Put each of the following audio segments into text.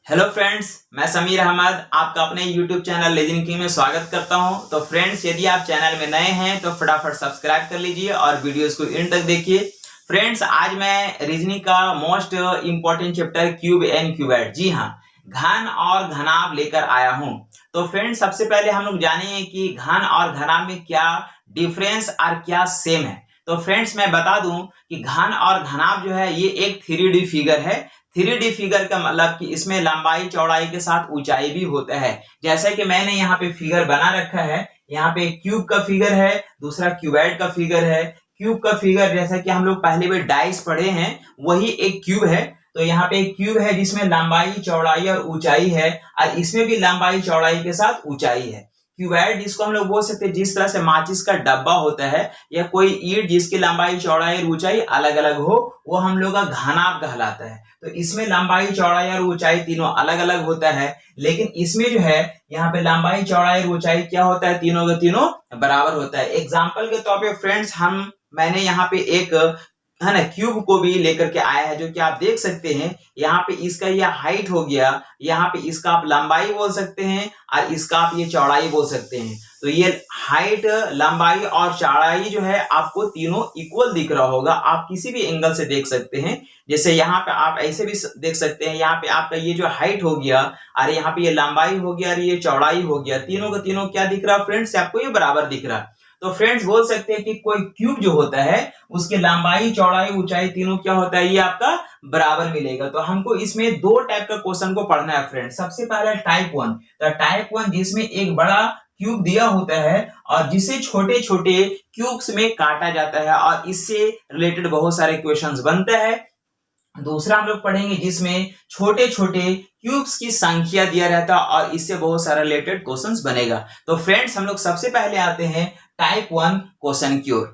Hello friends, मैं समीर अहमद आपका अपने यूट्यूब चैनल लेजेंड किंग में स्वागत करता हूं। तो फ्रेंड्स, यदि आप चैनल में नए हैं तो फटाफट सब्सक्राइब कर लीजिए और वीडियोस को एंड तक देखिए। फ्रेंड्स, आज मैं रीजनिंग का most important chapter cube and cuboid, जी हाँ, घन और घनाभ लेकर आया हूं। तो फ्रेंड्स, सबसे पहले हम लोग जानेंगे कि घन और घनाभ में क्या डिफरेंस और क्या सेम है। तो फ्रेंड्स, मैं बता दूं कि घन और घनाभ जो है ये एक 3D फिगर है। 3D फिगर का मतलब कि इसमें लंबाई चौड़ाई के साथ ऊंचाई भी होता है। जैसे कि मैंने यहाँ पे फिगर बना रखा है, यहाँ पे क्यूब का फिगर है, दूसरा क्यूबॉइड का फिगर है। क्यूब का फिगर जैसा कि हम लोग पहले भी डाइस पढ़े हैं, वही एक क्यूब है। तो यहाँ पे एक क्यूब है जिसमें लंबाई चौड़ाई और ऊंचाई है, और इसमें भी लंबाई चौड़ाई के साथ ऊंचाई है। क्यूबॉइड जिसको हम लोग बोल सकते हैं, जिस तरह से माचिस का डब्बा होता है या कोई ईंट जिसकी लंबाई चौड़ाई और ऊंचाई अलग अलग हो, वो हम लोग का घनाभ कहलाता है। तो इसमें लंबाई चौड़ाई और ऊंचाई तीनों अलग अलग होता है, लेकिन इसमें जो है यहाँ पे लंबाई चौड़ाई और ऊंचाई क्या होता है, तीनों के तीनों बराबर होता है। एग्जाम्पल के तौर पे फ्रेंड्स, मैंने यहाँ पे एक है ना क्यूब को भी लेकर के आया है, जो कि आप देख सकते हैं। यहाँ पे इसका यह हाइट हो गया, यहाँ पे इसका आप लंबाई बोल सकते हैं और इसका आप ये चौड़ाई बोल सकते हैं। तो ये हाइट, लंबाई और चौड़ाई जो है आपको तीनों इक्वल दिख रहा होगा, आप किसी भी एंगल से देख सकते हैं। जैसे यहाँ पे आप ऐसे भी देख सकते हैं, यहाँ पे आपका ये जो हाइट हो गया और यहाँ पे ये लंबाई हो गया और ये चौड़ाई हो गया, तीनों का तीनों क्या दिख रहा है फ्रेंड्स, आपको ये बराबर दिख रहा है। तो फ्रेंड्स, बोल सकते हैं कि कोई क्यूब जो होता है उसकी लंबाई चौड़ाई ऊंचाई तीनों क्या होता है, ये आपका बराबर मिलेगा। तो हमको इसमें दो टाइप का क्वेश्चन को पढ़ना है फ्रेंड्स। सबसे पहला टाइप 1। तो टाइप 1 जिसमें एक बड़ा क्यूब दिया होता है और जिसे छोटे छोटे क्यूब्स में काटा जाता है और इससे रिलेटेड बहुत सारे क्वेश्चंस बनते हैं। दूसरा हम लोग पढ़ेंगे जिसमें छोटे छोटे क्यूब्स की संख्या दिया रहता है और इससे बहुत सारा रिलेटेड क्वेश्चंस बनेगा। तो फ्रेंड्स, हम लोग सबसे पहले आते हैं टाइप 1 क्वेश्चन की ओर।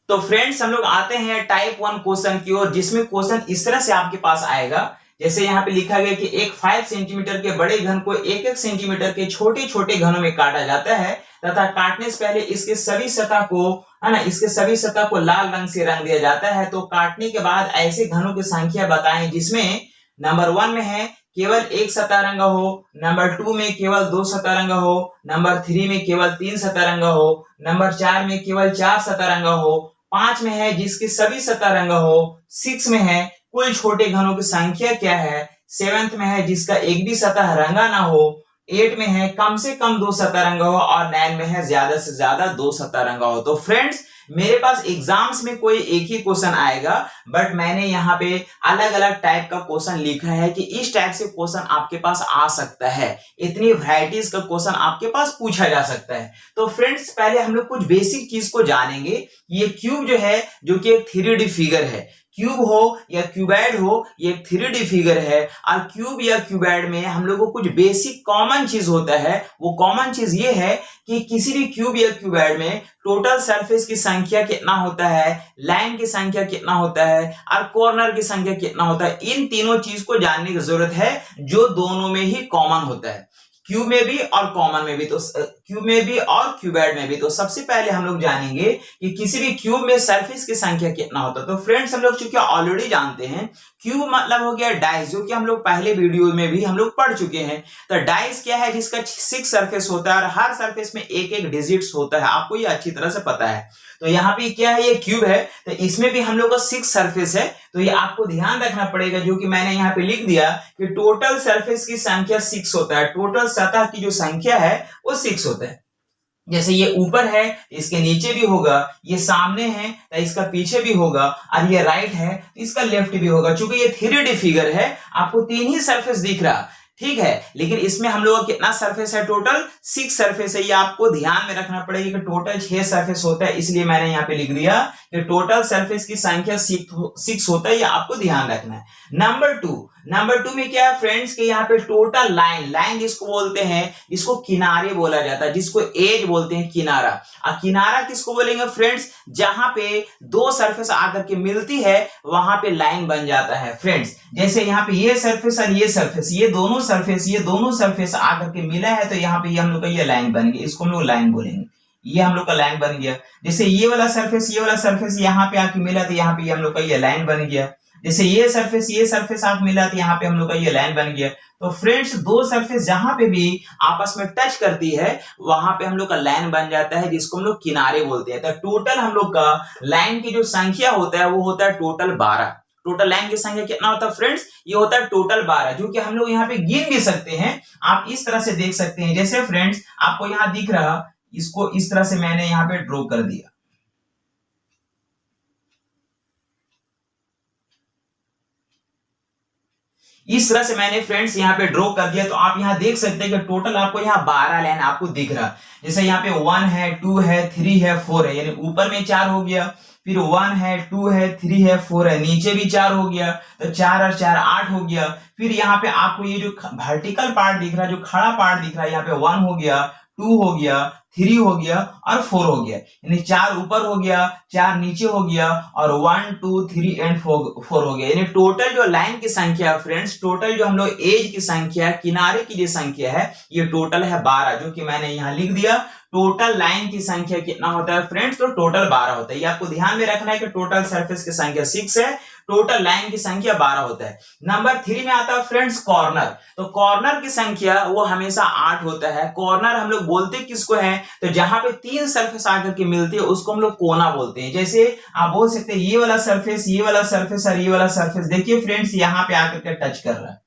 तो फ्रेंड्स, हम लोग आते हैं टाइप 1 क्वेश्चन की ओर, जिसमें क्वेश्चन इस तरह से आपके पास आएगा। जैसे यहाँ पे लिखा गया कि एक 5 सेंटीमीटर के बड़े घन को 1-1 सेंटीमीटर के छोटे छोटे घनों में काटा जाता है तथा काटने से पहले इसके सभी सतह को इसके सभी सतह को लाल रंग से रंग दिया जाता है। तो काटने के बाद ऐसे घनों की संख्या बताएं जिसमें नंबर 1 में है केवल एक सतह रंगा हो, नंबर 2 में केवल 2 सतह रंगा हो, नंबर 3 में केवल 3 सतह रंगा हो, नंबर 4 में केवल 4 सतह रंगा हो, 5 में है जिसके सभी सतह रंगा हो, 6 में है कुल छोटे घनों की संख्या क्या है, 7th में है जिसका एक भी सतह रंगा ना हो, 8 में है कम से कम 2 सतह रंगा हो, और 9 में है ज्यादा से ज्यादा 2 सतह रंगा हो। तो फ्रेंड्स, मेरे पास एग्जाम्स में कोई एक ही क्वेश्चन आएगा, बट मैंने यहाँ पे अलग अलग टाइप का क्वेश्चन लिखा है कि इस टाइप से क्वेश्चन आपके पास आ सकता है, इतनी वैरायटीज का क्वेश्चन आपके पास पूछा जा सकता है। तो फ्रेंड्स, पहले हम लोग कुछ बेसिक चीज को जानेंगे। ये क्यूब जो है, जो कि एक 3D फिगर है, क्यूब हो या क्यूबॉइड हो, ये एक 3D फिगर है। और क्यूब या क्यूबॉइड में हम लोग को कुछ बेसिक कॉमन चीज होता है। वो कॉमन चीज ये है कि किसी भी क्यूब या क्यूबॉइड में टोटल सरफेस की संख्या कितना होता है, लाइन की संख्या कितना होता है और कॉर्नर की संख्या कितना होता है। इन तीनों चीज को जानने की जरूरत है, जो दोनों में ही कॉमन होता है, क्यूब में भी और कॉमन में भी। तो क्यूब में भी और क्यूबॉइड में भी। तो सबसे पहले हम लोग जानेंगे कि किसी भी क्यूब में सरफेस की संख्या कितना होता है। तो फ्रेंड्स, हम लोग चूंकि ऑलरेडी जानते हैं, क्यूब मतलब हो गया डाइस, जो कि हम लोग पहले वीडियो में भी हम लोग पढ़ चुके हैं। तो डाइस क्या है, जिसका 6 सरफेस होता है और हर सरफेस में एक एक डिजिट्स होता है, आपको ये अच्छी तरह से पता है। तो यहाँ पे क्या है, ये क्यूब है, तो इसमें भी हम लोग का 6 सरफेस है। तो ये आपको ध्यान रखना पड़ेगा, जो कि मैंने यहाँ पे लिख दिया कि टोटल सरफेस की संख्या 6 होता है, टोटल सतह की जो संख्या है वो 6 होता है। जैसे ये ऊपर है, इसके नीचे भी होगा, ये सामने है तो इसका पीछे भी होगा, और ये राइट है तो इसका लेफ्ट भी होगा। चूंकि ये 3D फिगर है, आपको 3 ही सरफेस दिख रहा, ठीक है, लेकिन इसमें हम लोग का कितना सरफेस है, टोटल 6 सरफेस है। ये आपको ध्यान में रखना पड़ेगा कि टोटल 6 सरफेस होता है, इसलिए मैंने यहाँ पे लिख दिया कि टोटल सरफेस की संख्या 6 होता है, ये आपको ध्यान रखना है। नंबर 2 में क्या है फ्रेंड्स, कि यहाँ पे टोटल लाइन जिसको बोलते हैं, जिसको किनारे बोला जाता है, जिसको एज बोलते हैं, किनारा। और किनारा किसको बोलेंगे फ्रेंड्स, जहां पे दो सरफेस आकर के मिलती है वहां पे लाइन बन जाता है फ्रेंड्स। जैसे यहाँ पे ये सरफेस और ये सरफेस, ये दोनों सरफेस आकर के मिला है, तो यहाँ पे हम लोग का ये लाइन बन गया, इसको हम लोग लाइन बोलेंगे, ये हम लोग का लाइन बन गया। जैसे ये वाला सरफेस यहाँ पे आके मिला, तो यहाँ पे हम लोग का ये लाइन बन गया। जैसे ये सरफेस आप मिला तो यहाँ पे हम लोग का ये लाइन बन गया। तो फ्रेंड्स दो सरफेस जहां पे भी आपस में टच करती है वहां पे हम लोग का लाइन बन जाता है, जिसको हम लोग किनारे बोलते हैं। तो टोटल हम लोग का लाइन की जो संख्या होता है वो होता है टोटल 12। टोटल लाइन की संख्या कितना होता है फ्रेंड्स? ये होता है टोटल 12, जो कि हम लोग यहाँ पे गिन भी सकते हैं। आप इस तरह से देख सकते हैं, जैसे फ्रेंड्स आपको यहाँ दिख रहा, इसको इस तरह से मैंने यहाँ पे ड्रॉ कर दिया। इस तरह से मैंने फ्रेंड्स यहाँ पे ड्रॉ कर दिया। तो आप यहाँ देख सकते हैं कि टोटल आपको यहाँ 12 लाइन आपको दिख रहा। जैसे यहाँ पे 1 है, 2 है, 3 है, 4 है, यानी ऊपर में 4 हो गया, फिर 1 है, 2 है, 3 है, 4 है, नीचे भी 4 हो गया, तो 4 और 4 8 हो गया। फिर यहाँ पे आपको ये जो वर्टिकल पार्ट दिख रहा है, जो खड़ा पार्ट दिख रहा है, यहाँ पे 1 हो गया, 2 हो गया, 3 हो गया और 4 हो गया, यानी 4 ऊपर हो गया, 4 नीचे हो गया और 1 2 3 एंड 4 हो गया। यानी टोटल जो लाइन की संख्या है फ्रेंड्स, टोटल जो हम लोग एज की संख्या, किनारे की जो संख्या है, ये टोटल है 12, जो कि मैंने यहाँ लिख दिया। टोटल लाइन की संख्या कितना होता है फ्रेंड्स? तो टोटल 12 होता है। ये आपको ध्यान में रखना है कि टोटल सरफेस की संख्या 6 है, टोटल लाइन की संख्या 12 होता है। नंबर 3 में आता है फ्रेंड्स कॉर्नर। तो कॉर्नर की संख्या वो हमेशा 8 होता है। कॉर्नर हम लोग बोलते किसको है? तो जहां पे 3 सरफेस आकर के मिलती है उसको हम लोग कोना बोलते हैं। जैसे आप बोल सकते हैं ये वाला सरफेस, ये वाला सरफेस और ये वाला सरफेस, देखिए फ्रेंड्स यहाँ पे आकर के टच कर रहा है,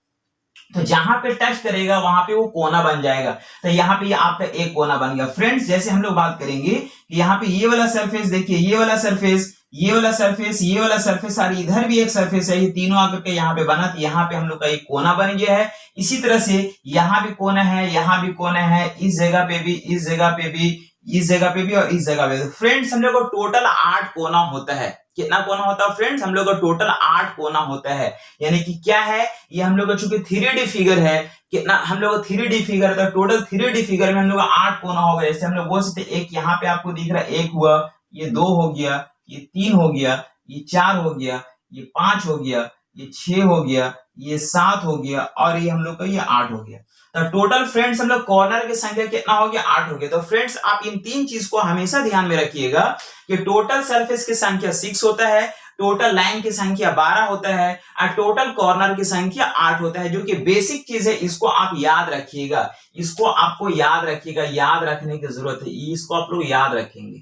तो जहां पे टच करेगा वहां पे वो कोना बन जाएगा। तो यहाँ पे आपका एक कोना बन गया। फ्रेंड्स जैसे हम लोग बात करेंगे कि यहाँ पे ये वाला सरफेस, देखिए ये वाला सरफेस, ये वाला सरफेस, ये वाला सरफेस और इधर भी एक सरफेस है, ये तीनों आकर के यहाँ पे बना, तो यहाँ पे हम लोग का एक कोना बन गया है। इसी तरह से यहाँ भी कोना है, यहाँ भी कोना है, इस जगह पे भी, इस जगह पे भी, इस जगह पे भी और इस जगह पे। फ्रेंड्स हम लोग को टोटल 8 कोना होता है। कितना कोना होता है फ्रेंड्स? हम लोग का टोटल 8 कोना होता है। यानी कि क्या है, ये हम लोग का चूंकि 3D फिगर है, कितना हम लोग 3D फिगर था, टोटल 3D फिगर में हम लोग 8 कोना होगा। जैसे हम लोग बोल सकते एक यहाँ पे आपको दिख रहा है, 1 हुआ, ये 2 हो गया, ये 3 हो गया, ये 4 हो गया, ये 5 हो गया, ये 6 हो गया, ये 7 हो गया और ये हम लोग का ये 8 हो गया। तो टोटल फ्रेंड्स हम लोग कॉर्नर की संख्या कितना हो गया? 8 हो गया। तो फ्रेंड्स आप इन 3 चीज को हमेशा ध्यान में रखिएगा कि टोटल सरफेस की संख्या 6 होता है, टोटल लाइन की संख्या 12 होता है और टोटल कॉर्नर की संख्या 8 होता है, जो कि बेसिक चीज है। इसको आप याद रखिएगा, इसको आपको याद रखिएगा, याद रखने की जरूरत है, इसको आप लोग याद रखेंगे,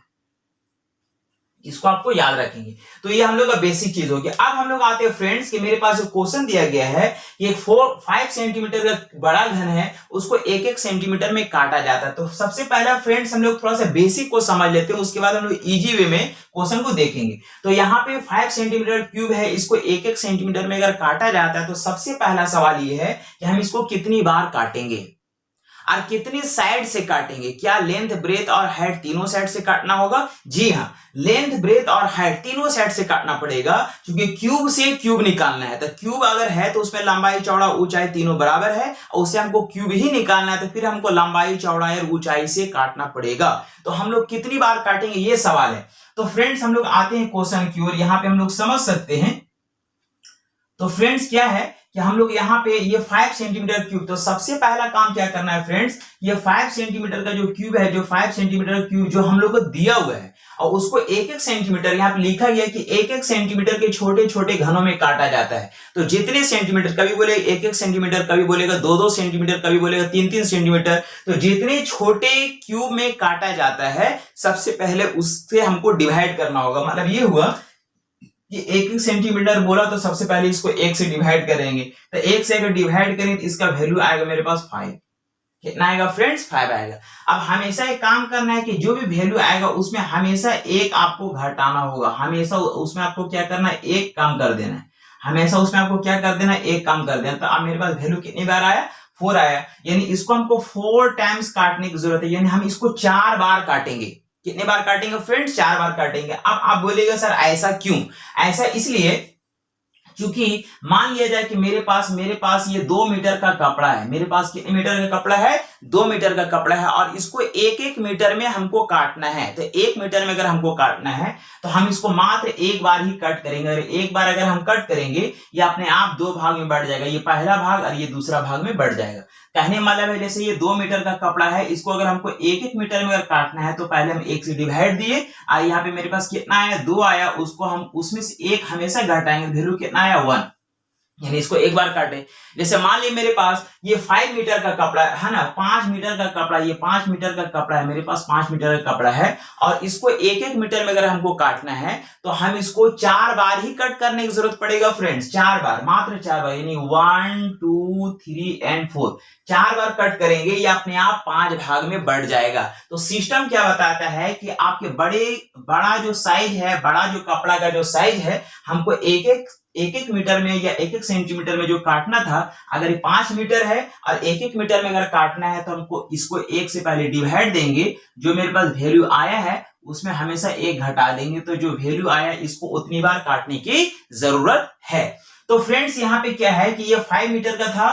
इसको आपको याद रखेंगे। तो ये हम लोग का बेसिक चीज हो गया। अब हम लोग आते हैं फ्रेंड्स कि मेरे पास जो क्वेश्चन दिया गया है, एक 5 सेंटीमीटर का बड़ा घन है, उसको 1-1 सेंटीमीटर में काटा जाता है। तो सबसे पहला फ्रेंड्स हम लोग थोड़ा सा बेसिक को समझ लेते हैं, उसके बाद हम लोग इजी वे में क्वेश्चन को देखेंगे। तो यहाँ पे 5 सेंटीमीटर क्यूब है, इसको 1-1 सेंटीमीटर में अगर काटा जाता है तो सबसे पहला सवाल ये है कि हम इसको कितनी बार काटेंगे और कितनी साइड से काटेंगे। क्या लेंथ, ब्रेथ और हाइट तीनों साइड से काटना होगा? जी हाँ, लेंथ, ब्रेथ और हाइट तीनों साइड से काटना पड़ेगा, क्योंकि क्यूब से क्यूब निकालना है। तो क्यूब अगर है तो उसमें लंबाई, चौड़ा, ऊंचाई तीनों बराबर है और उससे हमको क्यूब ही निकालना है, तो फिर हमको लंबाई, चौड़ाई और ऊंचाई से काटना पड़ेगा। तो हम लोग कितनी बार काटेंगे ये सवाल है। तो फ्रेंड्स हम लोग आते हैं क्वेश्चन की ओर। यहाँ पे हम लोग समझ सकते हैं। तो फ्रेंड्स क्या है कि हम लोग यहाँ पे ये 5 सेंटीमीटर क्यूब, तो सबसे पहला काम क्या करना है फ्रेंड्स, ये 5 सेंटीमीटर का जो क्यूब है, जो 5 सेंटीमीटर क्यूब जो हम लोग को दिया हुआ है और उसको 1-1 सेंटीमीटर, यहाँ पे लिखा गया कि 1-1 सेंटीमीटर के छोटे छोटे घनों में काटा जाता है। तो जितने सेंटीमीटर, कभी बोलेगा 1-1 सेंटीमीटर, कभी बोलेगा 2-2 सेंटीमीटर, कभी बोलेगा 3-3 सेंटीमीटर, तो जितने छोटे क्यूब में काटा जाता है सबसे पहले उससे हमको डिवाइड करना होगा। मतलब ये हुआ कि 1-1 सेंटीमीटर बोला तो सबसे पहले इसको 1 से डिवाइड करेंगे, तो 1 से अगर डिवाइड करें तो इसका वैल्यू आएगा मेरे पास 5। कितना आएगा फ्रेंड्स? 5 आएगा। अब हमेशा एक काम करना है कि जो भी वैल्यू आएगा उसमें हमेशा 1 आपको घटाना होगा, हमेशा उसमें आपको क्या करना है? 1 कम कर देना है, हमेशा उसमें आपको क्या कर देना है? 1 कम कर देना। तो अब मेरे पास वैल्यू कितनी बार आया? 4 आया। यानी इसको हमको 4 टाइम्स काटने की जरूरत है, यानी हम इसको 4 बार काटेंगे। कितने बार काटेंगे फ्रेंड्स? 4 बार काटेंगे। अब आप बोलेगा सर ऐसा क्यों? ऐसा इसलिए क्योंकि मान लिया जाए कि मेरे पास ये 2 मीटर का कपड़ा है। मेरे पास कितने मीटर का कपड़ा है? 2 मीटर का कपड़ा है और इसको 1-1 मीटर में हमको काटना है। तो 1 मीटर में अगर हमको काटना है तो हम इसको मात्र 1 बार ही कट करेंगे। और 1 बार अगर हम कट करेंगे ये अपने आप 2 भाग में बढ़ जाएगा, ये पहला भाग और ये दूसरा भाग में बढ़ जाएगा। कहने मतलब है जैसे ये 2 मीटर का कपड़ा है, इसको अगर हमको 1-1 मीटर में अगर काटना है तो पहले हम 1 से डिवाइड दिए, यहाँ पे मेरे पास कितना आया 2 आया, उसको हम उसमें से 1 हमेशा घटाएंगे, वैल्यू कितना आया 1, यानी इसको एक बार काटे। जैसे मान ली मेरे पास ये 5 मीटर का कपड़ा है ना, 5 मीटर का कपड़ा, ये 5 मीटर का कपड़ा है, मेरे पास 5 मीटर का कपड़ा है और इसको 1-1 मीटर में अगर हमको काटना है तो हम इसको 4 बार ही कट करने की जरूरत पड़ेगा फ्रेंड्स, 4 बार, मात्र 4 बार, यानी 1 2 3 एंड 4, 4 बार कट करेंगे, ये अपने आप 5 भाग में बढ़ जाएगा। तो सिस्टम क्या बताता है कि आपके बड़ा जो साइज है, बड़ा जो कपड़ा का जो साइज है, हमको एक एक मीटर में या एक सेंटीमीटर में जो काटना था, अगर ये 5 मीटर है और एक मीटर में अगर काटना है तो हमको इसको 1 से पहले डिवाइड देंगे, जो मेरे पास वैल्यू आया है उसमें हमेशा 1 घटा देंगे, तो जो वैल्यू आया इसको उतनी बार काटने की जरूरत है। तो फ्रेंड्स यहाँ पे क्या है कि ये 5 मीटर का था,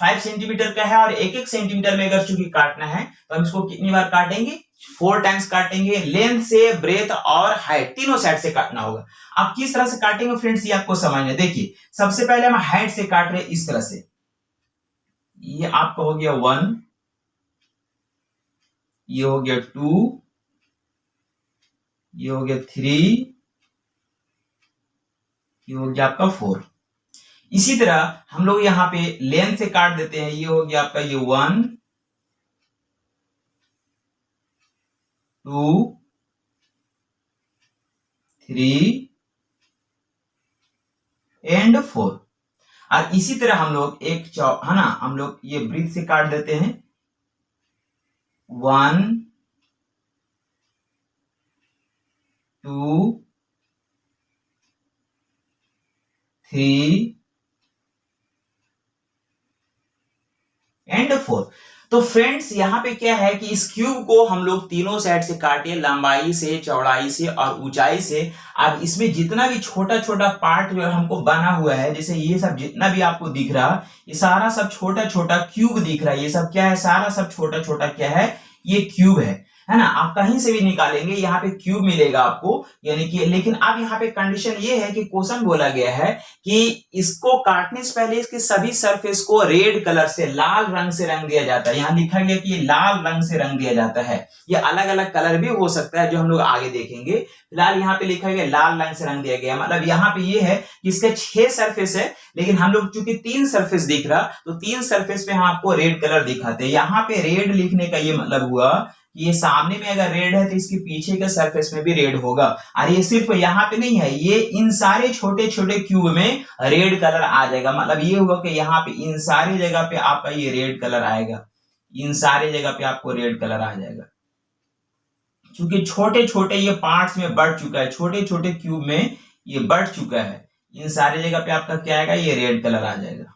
5 सेंटीमीटर का है और एक सेंटीमीटर में अगर चूंकि काटना है तो हम इसको कितनी बार काटेंगे, 4 टाइम्स काटेंगे। लेंथ से, ब्रेथ और हाइट तीनों साइड से काटना होगा। आप किस तरह से काटेंगे फ्रेंड्स ये आपको समझना है। देखिए सबसे पहले हम हाइट से काट रहे हैं इस तरह से, ये आपका हो गया 1, ये हो गया 2, ये हो गया 3, ये हो गया आपका 4। इसी तरह हम लोग यहां पे लेंथ से काट देते हैं, ये हो गया आपका ये 1 2 3 एंड 4। और इसी तरह हम लोग है ना, हम लोग ये ब्रीथ से काट देते हैं, 1 2 3 एंड 4। तो फ्रेंड्स यहाँ पे क्या है कि इस क्यूब को हम लोग तीनों साइड से काटे, लंबाई से, चौड़ाई से और ऊंचाई से। अब इसमें जितना भी छोटा छोटा पार्ट जो हमको बना हुआ है, जैसे ये सब जितना भी आपको दिख रहा, ये सारा सब छोटा छोटा क्यूब दिख रहा है, ये सब क्या है, सारा सब छोटा छोटा क्या है, ये क्यूब है ना। आप कहीं से भी निकालेंगे यहाँ पे क्यूब मिलेगा आपको, यानी कि, लेकिन अब यहाँ पे कंडीशन ये है कि क्वेश्चन बोला गया है कि इसको काटने से पहले इसके सभी सरफेस को रेड कलर से, लाल रंग से रंग दिया जाता है। यहाँ लिखा गया कि ये लाल रंग से रंग दिया जाता है, ये अलग अलग कलर भी हो सकता है जो हम लोग आगे देखेंगे। फिलहाल यहाँ पे लिखा गया लाल रंग से रंग दिया गया, मतलब यहाँ पे ये है कि इसके 6 सरफेस है, लेकिन हम लोग चूंकि 3 सरफेस दिख रहा तो 3 सरफेस पे हम आपको रेड कलर दिखाते हैं। यहाँ पे रेड लिखने का ये मतलब हुआ कि ये सामने में अगर रेड है तो इसके पीछे के सरफेस में भी रेड होगा। और ये सिर्फ यहाँ पे नहीं है, ये इन सारे छोटे छोटे क्यूब में रेड कलर आ जाएगा। मतलब ये हुआ कि यहाँ पे इन सारी जगह पे आपका ये रेड कलर आएगा, इन सारी जगह पे आपको रेड कलर आ जाएगा, क्योंकि छोटे छोटे ये पार्ट्स में बढ़ चुका है, छोटे छोटे क्यूब में ये बढ़ चुका है। इन सारी जगह पे आपका क्या आएगा, ये रेड कलर आ जाएगा।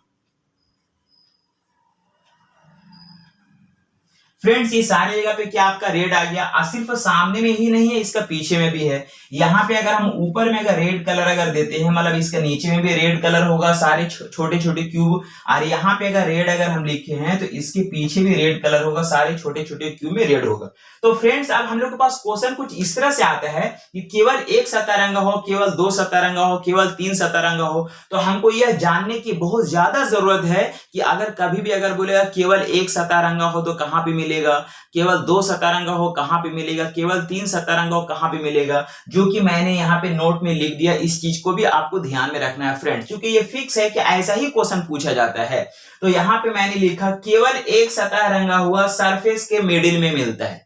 फ्रेंड्स ये सारी जगह पे क्या आपका रेड आ गया, और सिर्फ सामने में ही नहीं है, इसका पीछे में भी है। यहाँ पे अगर हम ऊपर में अगर रेड कलर अगर देते हैं, मतलब इसका नीचे में भी रेड कलर होगा, सारे छोटे छोटे क्यूब। और यहाँ पे अगर रेड अगर हम लिखे हैं तो इसके पीछे भी रेड कलर होगा, सारे छोटे छोटे क्यूब में रेड होगा। तो फ्रेंड्स अब हम लोग के पास क्वेश्चन कुछ इस तरह से आता है कि केवल एक सतरंगा हो, केवल 2 सतरंगा हो, केवल 3 सतरंगा हो, तो हमको यह जानने की बहुत ज्यादा जरूरत है कि अगर कभी भी अगर बोलेगा केवल 1 सतरंगा हो तो कहां पे मिलेगा, केवल 2 सतरंगा हो कहां पे मिलेगा, केवल 3 सतरंगा हो कहां पे मिलेगा, जो कि मैंने यहाँ पे नोट में लिख दिया। इस चीज को भी आपको ध्यान में रखना है फ्रेंड्स, क्योंकि ये फिक्स है कि ऐसा ही क्वेश्चन पूछा जाता है। तो यहाँ पे मैंने लिखा केवल एक सतह रंगा हुआ सरफेस के मिडिल में मिलता है।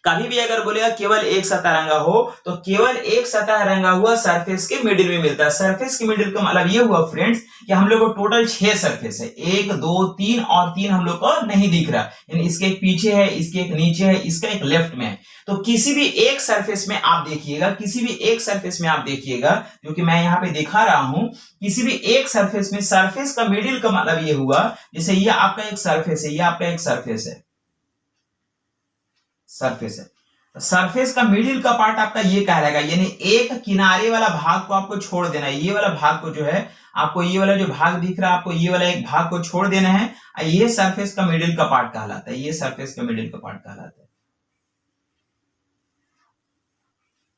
कभी भी अगर बोलेगा केवल एक सतह रंगा हो तो केवल एक सतह रंगा हुआ सरफेस के मिडिल में मिलता है। सरफेस के मिडिल का मतलब ये हुआ फ्रेंड्स कि हम लोग को टोटल 6 सरफेस है, 1 2 3 और 3 हम लोग को नहीं दिख रहा, यानी इसके एक पीछे है, इसके एक नीचे है, इसका एक लेफ्ट में है। तो किसी भी एक सरफेस में आप देखिएगा, किसी भी एक सरफेस में आप देखिएगा, जो कि मैं यहाँ पे दिखा रहा हूं, किसी भी एक सरफेस में सरफेस का मिडिल का मतलब ये हुआ, जैसे ये आपका एक सरफेस है, ये आपका एक सरफेस है, सरफेस है, तो सरफेस का मिडिल का पार्ट आपका ये कहलाएगा, यानी एक किनारे वाला भाग को आपको छोड़ देना है। ये वाला भाग को जो है आपको, ये वाला जो भाग दिख रहा है आपको, ये वाला एक भाग को छोड़ देना है, ये सरफेस का मिडिल का पार्ट कहलाता है, ये सरफेस का मिडिल का पार्ट कहलाता है।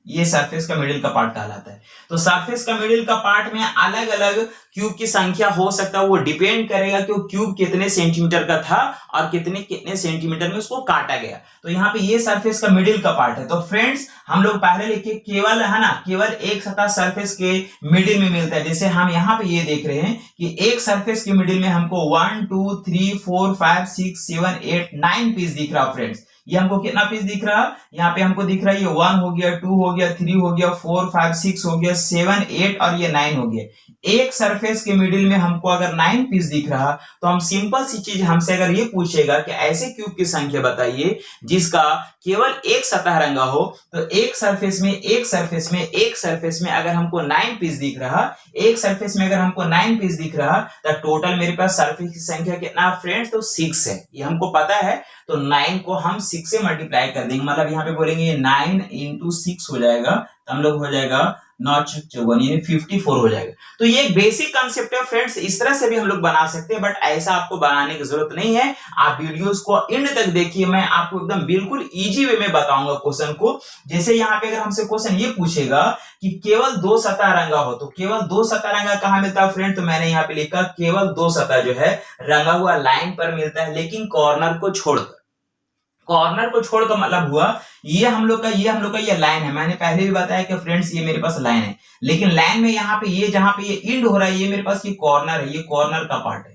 ये सरफेस का मिडिल का पार्ट कहलाता है। तो सरफेस का मिडिल का पार्ट में अलग अलग क्यूब की संख्या हो सकता है, वो डिपेंड करेगा कि वो क्यूब कितने सेंटीमीटर का था और कितने सेंटीमीटर में उसको काटा गया। तो यहाँ पे ये सरफेस का मिडिल का पार्ट है। तो फ्रेंड्स हम लोग पहले लिखे केवल है ना, केवल एक सतह सरफेस के मिडिल में मिलता है। जैसे हम यहाँ पे ये देख रहे हैं कि एक सरफेस के मिडिल में हमको 1 2 3 4 5 6 7 8 9 पीस दिख रहा फ्रेंड्स। ये हमको कितना पीस दिख रहा है, यहाँ पे हमको दिख रहा है ये 1 हो गया, 2 हो गया, 3 हो गया, 4 5 6 हो गया, 7 8 और ये 9 हो गया। एक सरफेस के मिडिल में हमको अगर 9 पीस दिख रहा तो हम सिंपल सी चीज, हमसे अगर ये पूछेगा कि ऐसे क्यूब की संख्या बताइए जिसका केवल एक सतह रंगा हो, तो एक सरफेस में अगर हमको 9 पीस दिख रहा, एक सरफेस में अगर हमको 9 पीस दिख रहा, तो टोटल मेरे पास सरफेस की संख्या कितना फ्रेंड्स, तो 6 है। ये हमको पता है। तो 9 को हम 6 से मल्टीप्लाई कर देंगे, मतलब यहाँ पे बोलेंगे 9 into 6 हो जाएगा, तो हम लोग हो जाएगा 9 54 यानी 54 हो जाएगा। तो ये बेसिक कांसेप्ट है फ्रेंड्स, इस तरह से भी हम लोग बना सकते हैं, बट ऐसा आपको बनाने की जरूरत नहीं है। आप वीडियोस को एंड तक देखिए, मैं आपको एकदम बिल्कुल इजी वे में बताऊंगा क्वेश्चन को। जैसे यहाँ पे अगर हमसे क्वेश्चन ये पूछेगा कि केवल 2 सतह रंगा हो, तो केवल 2 सतह रंगा कहाँ मिलता है फ्रेंड, तो मैंने यहाँ पे लिखा केवल 2 सतह जो है रंगा हुआ लाइन पर मिलता है, लेकिन कॉर्नर को छोड़कर। कॉर्नर को छोड़कर मतलब हुआ ये हम लोग का ये लाइन है। मैंने पहले भी बताया कि फ्रेंड्स ये मेरे पास लाइन है, लेकिन लाइन में यहाँ पे ये जहां पे ये एंड हो रहा है, ये मेरे पास ये कॉर्नर है, ये कॉर्नर का पार्ट है।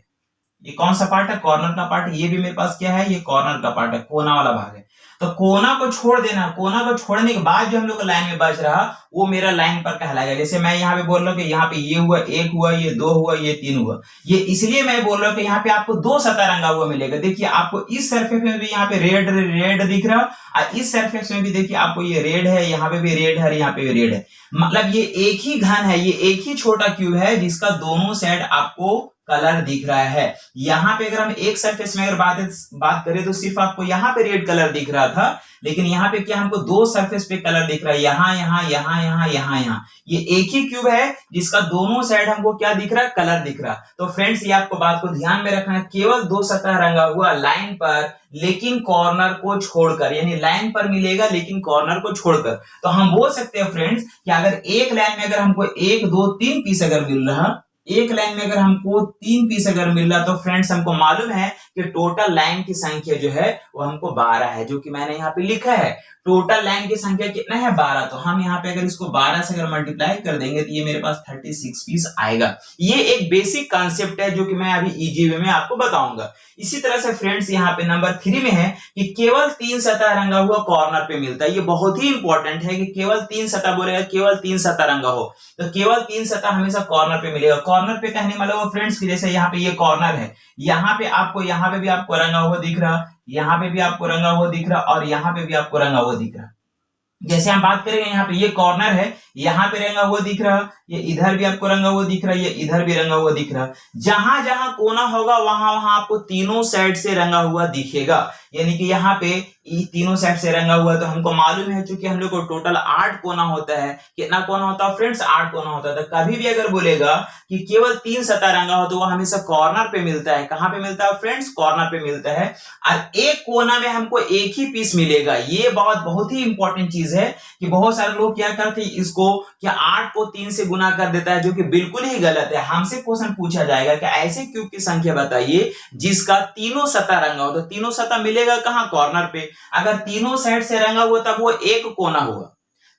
ये कौन सा पार्ट है, कॉर्नर का पार्ट। ये भी मेरे पास क्या है, ये कॉर्नर का पार्ट है, कोना वाला भाग है। तो कोना को छोड़ देना, कोना को छोड़ने के बाद जो हम लोग का लाइन में बच रहा वो मेरा लाइन पर कहलाएगा। जैसे मैं यहाँ पे बोल रहा हूँ कि यहाँ पे ये हुआ, 1 हुआ, ये 2 हुआ, ये 3 हुआ। ये इसलिए मैं बोल रहा हूँ कि यहाँ पे आपको 2 सतह रंगा हुआ मिलेगा। देखिए आपको इस सरफेस में भी यहाँ पे रेड दिख रहा, और इस सरफेस में भी देखिए आपको ये रेड है, यहाँ पे भी रेड है, यहाँ पे भी रेड है। मतलब ये एक ही घन है, ये एक ही छोटा क्यूब है जिसका दोनों साइड आपको कलर दिख रहा है। यहाँ पे अगर हम एक सरफेस में अगर बात करें तो सिर्फ आपको यहाँ पे रेड कलर दिख रहा था, लेकिन यहाँ पे क्या हमको 2 सरफेस पे कलर दिख रहा है, यहाँ। ये एक ही क्यूब है जिसका दोनों साइड हमको क्या दिख रहा है, कलर दिख रहा। तो फ्रेंड्स ये आपको बात को ध्यान में रखना है, केवल 2 सतह रंगा हुआ लाइन पर, लेकिन कॉर्नर को छोड़कर, यानी लाइन पर मिलेगा लेकिन कॉर्नर को छोड़कर। तो हम बोल सकते हैं फ्रेंड्स कि अगर एक लाइन में अगर हमको 1 2 3 पीस अगर मिल रहा, एक लाइन में अगर हमको 3 पीस अगर मिल रहा, तो फ्रेंड्स हमको मालूम है कि टोटल लाइन की संख्या जो है वो हमको 12 है, जो कि मैंने यहाँ पे लिखा है। टोटल लाइन की संख्या कितना है, 12। तो हम यहाँ पे अगर इसको 12 से अगर मल्टीप्लाई कर देंगे तो ये मेरे पास 36 पीस आएगा। ये एक बेसिक कॉन्सेप्ट है जो कि मैं अभी इजी वे में आपको बताऊंगा। इसी तरह से फ्रेंड्स यहाँ पे नंबर 3 में है कि केवल 3 सतह रंगा हुआ कॉर्नर पे मिलता है। ये बहुत ही इंपॉर्टेंट है कि केवल 3 सतह बोलेगा, केवल 3 सतह रंगा हो, तो केवल 3 सतह हमेशा कॉर्नर पे मिलेगा। कॉर्नर पे कहने मतलब फ्रेंड्स जैसे यहाँ पे ये कॉर्नर है, यहाँ पे आपको, यहाँ पे भी आपको रंगा हुआ दिख रहा, यहाँ पे भी आपको रंगा हुआ दिख रहा, और यहाँ पे भी आपको रंगा हुआ दिख रहा। जैसे हम बात करेंगे यहाँ पे ये कॉर्नर है, यहाँ पे रंगा हुआ दिख रहा, ये इधर भी आपको रंगा हुआ दिख रहा, ये इधर भी रंगा हुआ दिख रहा। जहां जहां कोना होगा वहां वहां आपको तीनों साइड से रंगा हुआ दिखेगा। यानी कि यहाँ पे तीनों साइड से रंगा हुआ, तो हमको मालूम है चूंकि हम लोग को टोटल 8 कोना होता है। कितना कोना होता है फ्रेंड्स, 8 कोना होता है। तो कभी भी अगर बोलेगा कि केवल 3 सतह रंगा हो, तो वो हमेशा कॉर्नर पे मिलता है। कहां पे मिलता है फ्रेंड्स, कॉर्नर पे मिलता है। और एक कोना में हमको एक ही पीस मिलेगा। ये बहुत ही इंपॉर्टेंट चीज है कि बहुत सारे लोग क्या करते हैं, इसको क्या 8 को 3 से गुना कर देता है, जो कि बिल्कुल ही गलत है। हमसे क्वेश्चन पूछा जाएगा कि ऐसे क्यूब की संख्या बताइए जिसका तीनों सतह रंगा हो, तो तीनों सतह मिलेगा कहां, कॉर्नर पे। अगर तीनों साइड से रंगा हुआ तब वो एक कोना हुआ,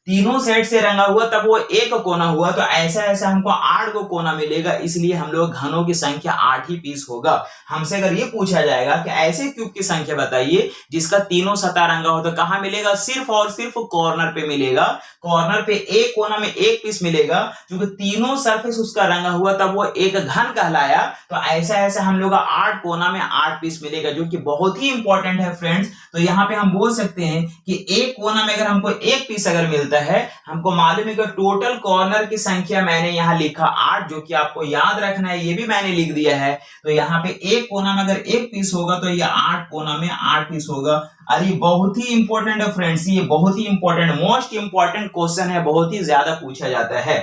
तीनों साइड से रंगा हुआ तब वो एक कोना हुआ। तो ऐसा ऐसा हमको 8 को कोना मिलेगा, इसलिए हम लोग घनों की संख्या 8 ही पीस होगा। हमसे अगर ये पूछा जाएगा कि ऐसे क्यूब की संख्या बताइए जिसका तीनों सतह रंगा हो, तो कहां मिलेगा, सिर्फ और सिर्फ कॉर्नर पे मिलेगा। कॉर्नर पे एक कोना में एक पीस मिलेगा, क्योंकि तीनों सरफेस उसका रंगा हुआ तब वो एक घन कहलाया। तो ऐसा ऐसा हम लोग 8 कोना में 8 पीस मिलेगा, जो कि बहुत ही इंपॉर्टेंट है फ्रेंड्स। तो यहाँ पे हम बोल सकते हैं कि एक कोना में अगर हमको एक पीस अगर मिलता है, हमको मालूम है कि टोटल कॉर्नर की संख्या मैंने यहाँ लिखा 8, जो कि आपको याद रखना है, ये भी मैंने लिख दिया है। तो यहाँ पे एक कोना में अगर एक पीस होगा तो ये 8 कोना में 8 पीस होगा। अरे बहुत ही इंपॉर्टेंट है फ्रेंड्स, ये बहुत ही इंपॉर्टेंट, मोस्ट इंपॉर्टेंट क्वेश्चन है, बहुत ही ज्यादा पूछा जाता है।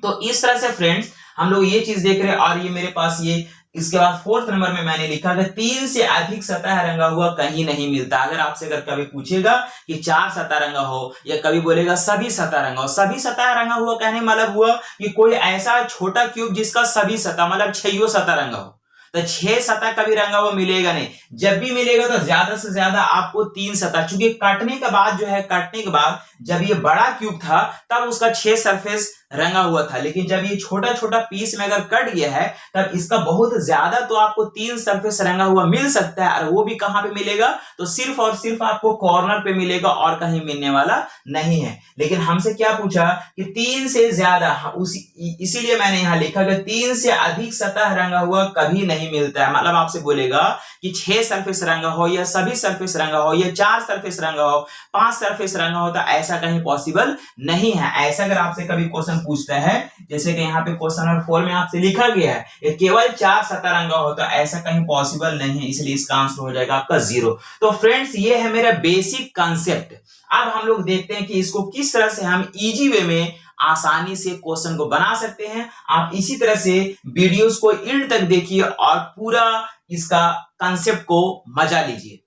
तो इस तरह से फ्रेंड्स हम लोग ये चीज देख रहे हैं। और ये मेरे पास ये इसके बाद फोर्थ नंबर में मैंने लिखा कि 3 से अधिक सतह रंगा हुआ कहीं नहीं मिलता। अगर आपसे अगर कभी पूछेगा कि 4 सतह रंगा हो या कभी बोलेगा सभी सतह रंगा हो, सभी सतह रंगा हुआ कहने मतलब हुआ कि कोई ऐसा छोटा क्यूब जिसका सभी सतह मतलब 6 सतह रंगा हो, तो 6 सतह कभी रंगा हुआ मिलेगा नहीं। जब भी मिलेगा तो ज्यादा से ज्यादा आपको 3 सतह, चूंकि काटने के बाद जो है, काटने के बाद जब ये बड़ा क्यूब था तब उसका 6 सरफेस रंगा हुआ था, लेकिन जब ये छोटा छोटा पीस में अगर कट गया है तब इसका बहुत ज्यादा तो आपको 3 सरफेस रंगा हुआ मिल सकता है। और वो भी कहां पे मिलेगा, तो सिर्फ और सिर्फ आपको कॉर्नर पे मिलेगा और कहीं मिलने वाला नहीं है। लेकिन हमसे क्या पूछा कि 3 से ज्यादा, इसीलिए मैंने यहां लिखा कि 3 से अधिक सतह रंगा हुआ कभी नहीं मिलता है। मतलब आपसे बोलेगा कि 6 सरफेस रंगा हो या सभी सरफेस रंगा हो या 4 सरफेस रंगा हो, 5 सरफेस रंगा हो, तो ऐसा कहीं पॉसिबल नहीं है। ऐसा अगर आपसे कभी क्वेश्चन पूछता है, जैसे कि यहाँ पे क्वेश्चन नंबर 4 में आपसे लिखा गया है केवल 4 सतह रंगा हो, तो ऐसा कहीं पॉसिबल नहीं है, इसलिए इसका आंसर हो जाएगा आपका 0। तो फ्रेंड्स ये है मेरा बेसिक कंसेप्ट। अब हम लोग देखते हैं कि इसको किस तरह से हम इजी वे में आसानी से क्वेश्चन को बना सकते हैं। आप इसी तरह से वीडियोस को एंड तक देखिए और पूरा इसका कंसेप्ट को मजा लीजिए।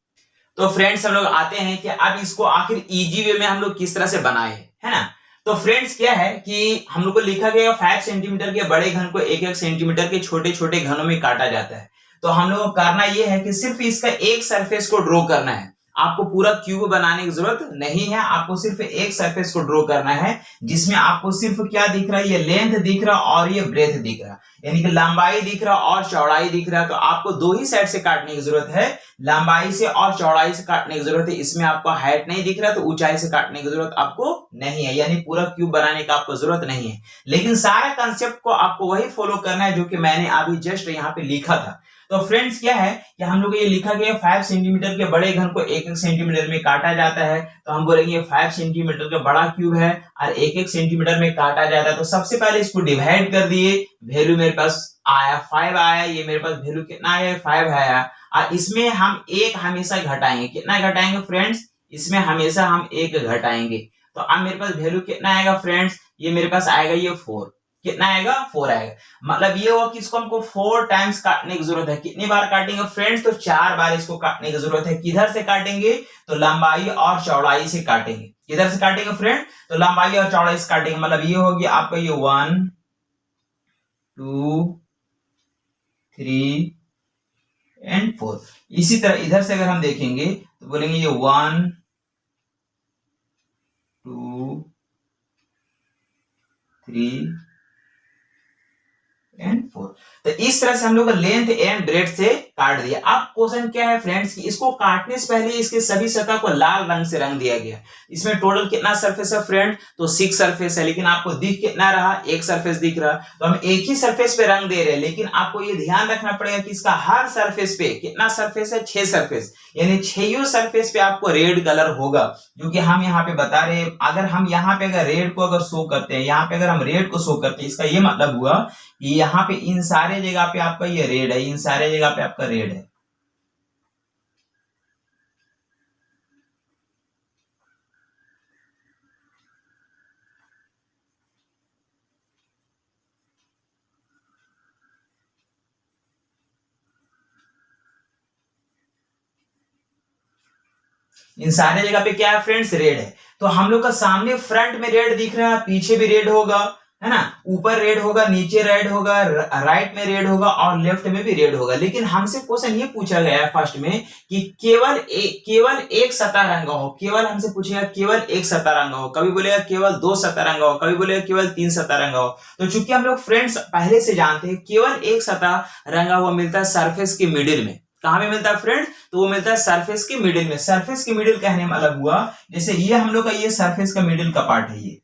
तो फ्रेंड्स हम लोग आते हैं कि अब इसको आखिर इजी वे में हम लोग किस तरह से बनाए हैं, है ना। तो फ्रेंड्स क्या है कि हम लोग को लिखा गया 5 सेंटीमीटर के बड़े घन को 1-1 सेंटीमीटर के छोटे छोटे घनों में काटा जाता है। तो हम लोग को करना यह है कि सिर्फ इसका एक सरफेस को ड्रॉ करना है। आपको पूरा क्यूब बनाने की जरूरत नहीं है, आपको सिर्फ एक सरफेस को ड्रॉ करना है, जिसमें आपको सिर्फ क्या दिख रहा है, ये लेंथ दिख रहा और ये ब्रेथ दिख रहा, यानी कि लंबाई दिख रहा और चौड़ाई दिख रहा। तो आपको दो ही साइड से काटने की जरूरत है, लंबाई से और चौड़ाई से काटने की जरूरत है। इसमें आपको हाइट नहीं दिख रहा तो ऊंचाई से काटने की जरूरत आपको नहीं है, यानी पूरा क्यूब बनाने का आपको जरूरत नहीं है। लेकिन सारा कंसेप्ट को आपको वही फॉलो करना है जो कि मैंने अभी जस्ट यहाँ पे लिखा था। तो फ्रेंड्स क्या है कि हम लोग ये लिखा गया 5 सेंटीमीटर के बड़े घन को 1-1 सेंटीमीटर में काटा जाता है। तो हम बोलेंगे 5 सेंटीमीटर का बड़ा क्यूब है और 1-1 सेंटीमीटर में काटा जाता है। तो सबसे पहले इसको डिवाइड कर दिए, वैल्यू मेरे पास आया 5 आया, ये मेरे पास वैल्यू कितना आया 5 आया। और इसमें हम एक हमेशा घटाएंगे, कितना घटाएंगे फ्रेंड्स, इसमें हमेशा हम एक घटाएंगे। तो अब मेरे पास वैल्यू कितना आएगा फ्रेंड्स, ये मेरे पास आएगा ये 4, कितना आएगा 4 आएगा। मतलब ये हुआ कि इसको हमको 4 टाइम्स काटने की जरूरत है। कितनी बार काटेंगे फ्रेंड्स, तो 4 बार इसको काटने की जरूरत है। किधर से काटेंगे, तो लंबाई और चौड़ाई से काटेंगे। किधर से काटेंगे फ्रेंड, तो लंबाई और चौड़ाई से काटेंगे। मतलब ये होगी आपका ये 1 2 3 एंड 4। इसी तरह इधर से अगर हम देखेंगे तो बोलेंगे ये 1 2 3 एंड 4। तो इस तरह से हम लोग लेंथ एंड ब्रेड्थ से काट दिया। अब क्वेश्चन क्या है फ्रेंड्स कि इसको काटने से पहले इसके सभी सतह को लाल रंग से रंग दिया गया। इसमें टोटल कितना सरफेस है फ्रेंड, तो 6 सरफेस है, लेकिन आपको दिख कितना रहा, एक सरफेस दिख रहा। तो हम एक ही सरफेस पे रंग दे रहे हैं, लेकिन आपको ये ध्यान रखना पड़ेगा कि इसका हर सरफेस पे कितना सरफेस है, 6 सरफेस, यानी 6 सरफेस पे आपको रेड कलर होगा। क्योंकि हम यहाँ पे बता रहे हैं, अगर हम यहाँ पे अगर रेड को अगर शो करते हैं, यहाँ पे अगर हम रेड को शो करते हैं, इसका ये मतलब हुआ कि यहाँ पे इन सारे जगह पे आपका ये रेड है, इन सारे जगह पे आपका रेड है। इन सारे जगह पे क्या है फ्रेंड्स, रेड है। तो हम लोग का सामने फ्रंट में रेड दिख रहा है, पीछे भी रेड होगा, है ना, ऊपर रेड होगा, नीचे रेड होगा, राइट में रेड होगा और लेफ्ट में भी रेड होगा। लेकिन हमसे क्वेश्चन ये पूछा गया है फर्स्ट में कि केवल एक सतह रंगा हो। केवल हमसे पूछेगा केवल एक सतह रंगा हो, कभी बोलेगा केवल 2 सतह रंगा हो, कभी बोलेगा केवल 3 सतह रंगा हो। तो चूंकि हम लोग फ्रेंड्स पहले से जानते हैं केवल एक सतह रंगा हुआ मिलता है सरफेस के मिडिल में। कहां पे मिलता है फ्रेंड्स, तो वो मिलता है सरफेस के मिडिल में। सरफेस के मिडिल कहने में अलग हुआ, जैसे ये हम लोग का ये सरफेस का मिडिल का पार्ट है,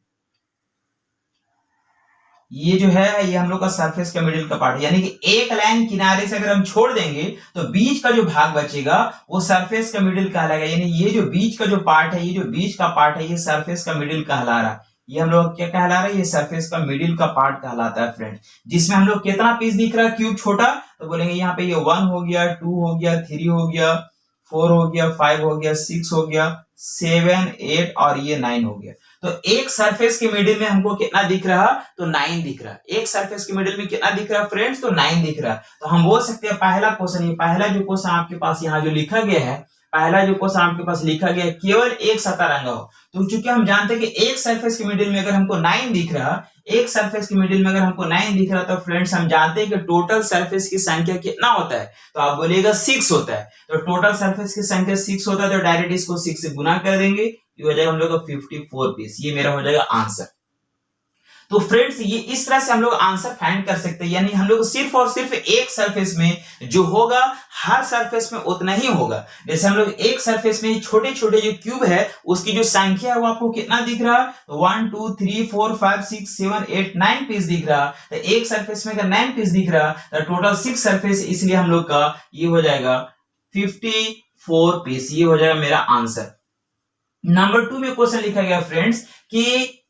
ये जो है ये हम लोग का सरफेस का मिडिल का पार्ट है। यानी कि एक लाइन किनारे से अगर हम छोड़ देंगे तो बीच का जो भाग बचेगा वो सरफेस का मिडिल कहलाएगा। यानी ये जो बीच का जो पार्ट है, ये जो बीच का पार्ट है, ये सरफेस का मिडिल कहला रहा है। ये हम लोग क्या कहला रहा है, ये सरफेस का मिडिल का पार्ट कहलाता है फ्रेंड। जिसमें हम लोग कितना पीस दिख रहा है क्यूब छोटा, तो बोलेंगे यहाँ पे ये 1 हो गया, 2 हो गया, 3 हो गया, 4 हो गया, 5 हो गया, 6 हो गया, 7 8 और ये 9 हो गया। तो एक सरफेस के मिडिल में हमको कितना दिख रहा, तो 9 दिख रहा। एक सरफेस के मिडिल में कितना दिख रहा फ्रेंड्स, तो 9 दिख रहा। तो हम बोल सकते हैं पहला क्वेश्चन, ये पहला जो क्वेश्चन आपके पास यहाँ जो लिखा गया है, पहला जो क्वेश्चन आपके पास लिखा गया है केवल एक सतह रंगा हो। तो चूंकि हम जानते हैं कि एक सरफेस के मिडिल में अगर हमको 9 दिख रहा, एक सरफेस के मिडिल में अगर हमको 9 दिख रहा, तो फ्रेंड्स हम जानते हैं कि टोटल सरफेस की संख्या कितना होता है, तो आप बोलिएगा 6 होता है। तो टोटल सरफेस की संख्या 6 होता है, तो डायरेक्ट इसको 6 से गुना कर देंगे, ये हो जाएगा हम लोग का 54 पीस। ये मेरा हो जाएगा आंसर। तो फ्रेंड्स ये इस तरह से हम लोग आंसर फाइंड कर सकते हैं, यानी हम लोग सिर्फ और सिर्फ एक सरफेस में जो होगा हर सरफेस में उतना ही होगा। जैसे हम लोग एक सरफेस में छोटे छोटे जो क्यूब है उसकी जो संख्या है वो आपको कितना दिख रहा, 1 2 3 4 5 6 7 8 9 पीस दिख रहा। तो एक सरफेस में अगर 9 पीस दिख रहा तो टोटल 6 सरफेस, इसलिए हम लोग का ये हो जाएगा 54 पीस। ये हो जाएगा मेरा आंसर। नंबर 2 में क्वेश्चन लिखा गया फ्रेंड्स कि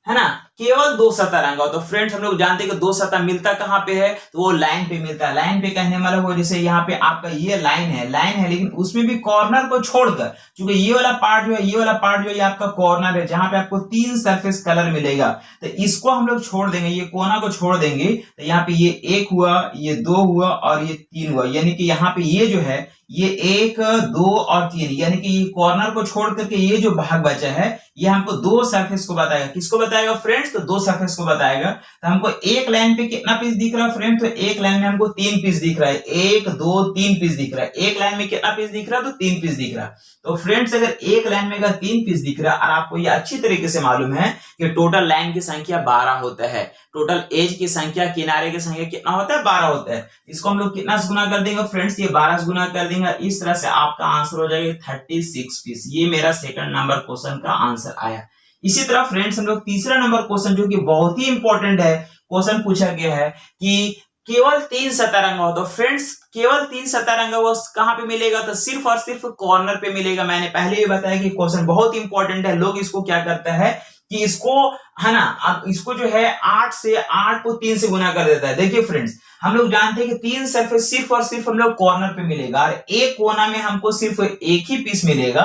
है ना केवल 2 सतह रंगा हो। तो फ्रेंड्स हम लोग जानते हैं कि 2 सतह मिलता कहां पे है, तो वो लाइन पे मिलता है। लाइन पे कहने वाला वो जैसे यहाँ पे आपका ये लाइन है लेकिन उसमें भी कॉर्नर को छोड़कर, क्योंकि ये वाला पार्ट जो है, ये वाला पार्ट जो है ये आपका कॉर्नर है जहां पे आपको 3 सरफेस कलर मिलेगा। तो इसको हम लोग छोड़ देंगे, ये कोना को छोड़ देंगे। तो यहाँ पे ये 1 हुआ, ये 2 हुआ और ये 3 हुआ, यानी कि यहाँ पे ये जो है ये 1 2 और 3, यानी कि ये कॉर्नर को छोड़ करके ये जो भाग बचा है ये हमको 2 सरफेस को बताएगा। किसको बताएगा फ्रेंड्स, तो 2 सरफेस को बताएगा। तो हमको एक लाइन पे कितना पीस दिख रहा है फ्रेंड, तो एक लाइन में हमको 3 पीस दिख रहा है, 1 2 3 पीस दिख रहा है। एक लाइन में कितना पीस दिख रहा है, तो 3 पीस दिख रहा है। तो फ्रेंड्स अगर एक लाइन में अगर 3 पीस दिख रहा है और आपको ये अच्छी तरीके से मालूम है कि टोटल लाइन की संख्या 12 होता है, टोटल एज की संख्या, किनारे की संख्या कितना होता है, 12 होता है। इसको हम लोग कितना से गुना कर देंगे फ्रेंड्स, ये 12 से गुना कर देंगे। इस तरह से आपका आंसर हो जाएगा 36 पीस। ये मेरा सेकंड नंबर क्वेश्चन का आंसर आया। इसी तरह फ्रेंड्स हम लोग तीसरा नंबर क्वेश्चन जो कि बहुत ही इंपॉर्टेंट है, क्वेश्चन पूछा गया है कि केवल 3 सतह रंगा हो। तो फ्रेंड्स केवल 3 सतह रंगा वो कहां पे मिलेगा, तो सिर्फ और सिर्फ कॉर्नर पे मिलेगा। मैंने पहले ही बताया कि क्वेश्चन बहुत इंपॉर्टेंट है। लोग इसको क्या करते हैं कि इसको है ना, अब इसको जो है 8 को 3 से गुना कर देता है। देखिए फ्रेंड्स हम लोग जानते हैं कि 3 सरफेस सिर्फ और सिर्फ हम लोग कॉर्नर पे मिलेगा और एक कोना में हमको सिर्फ एक ही पीस मिलेगा,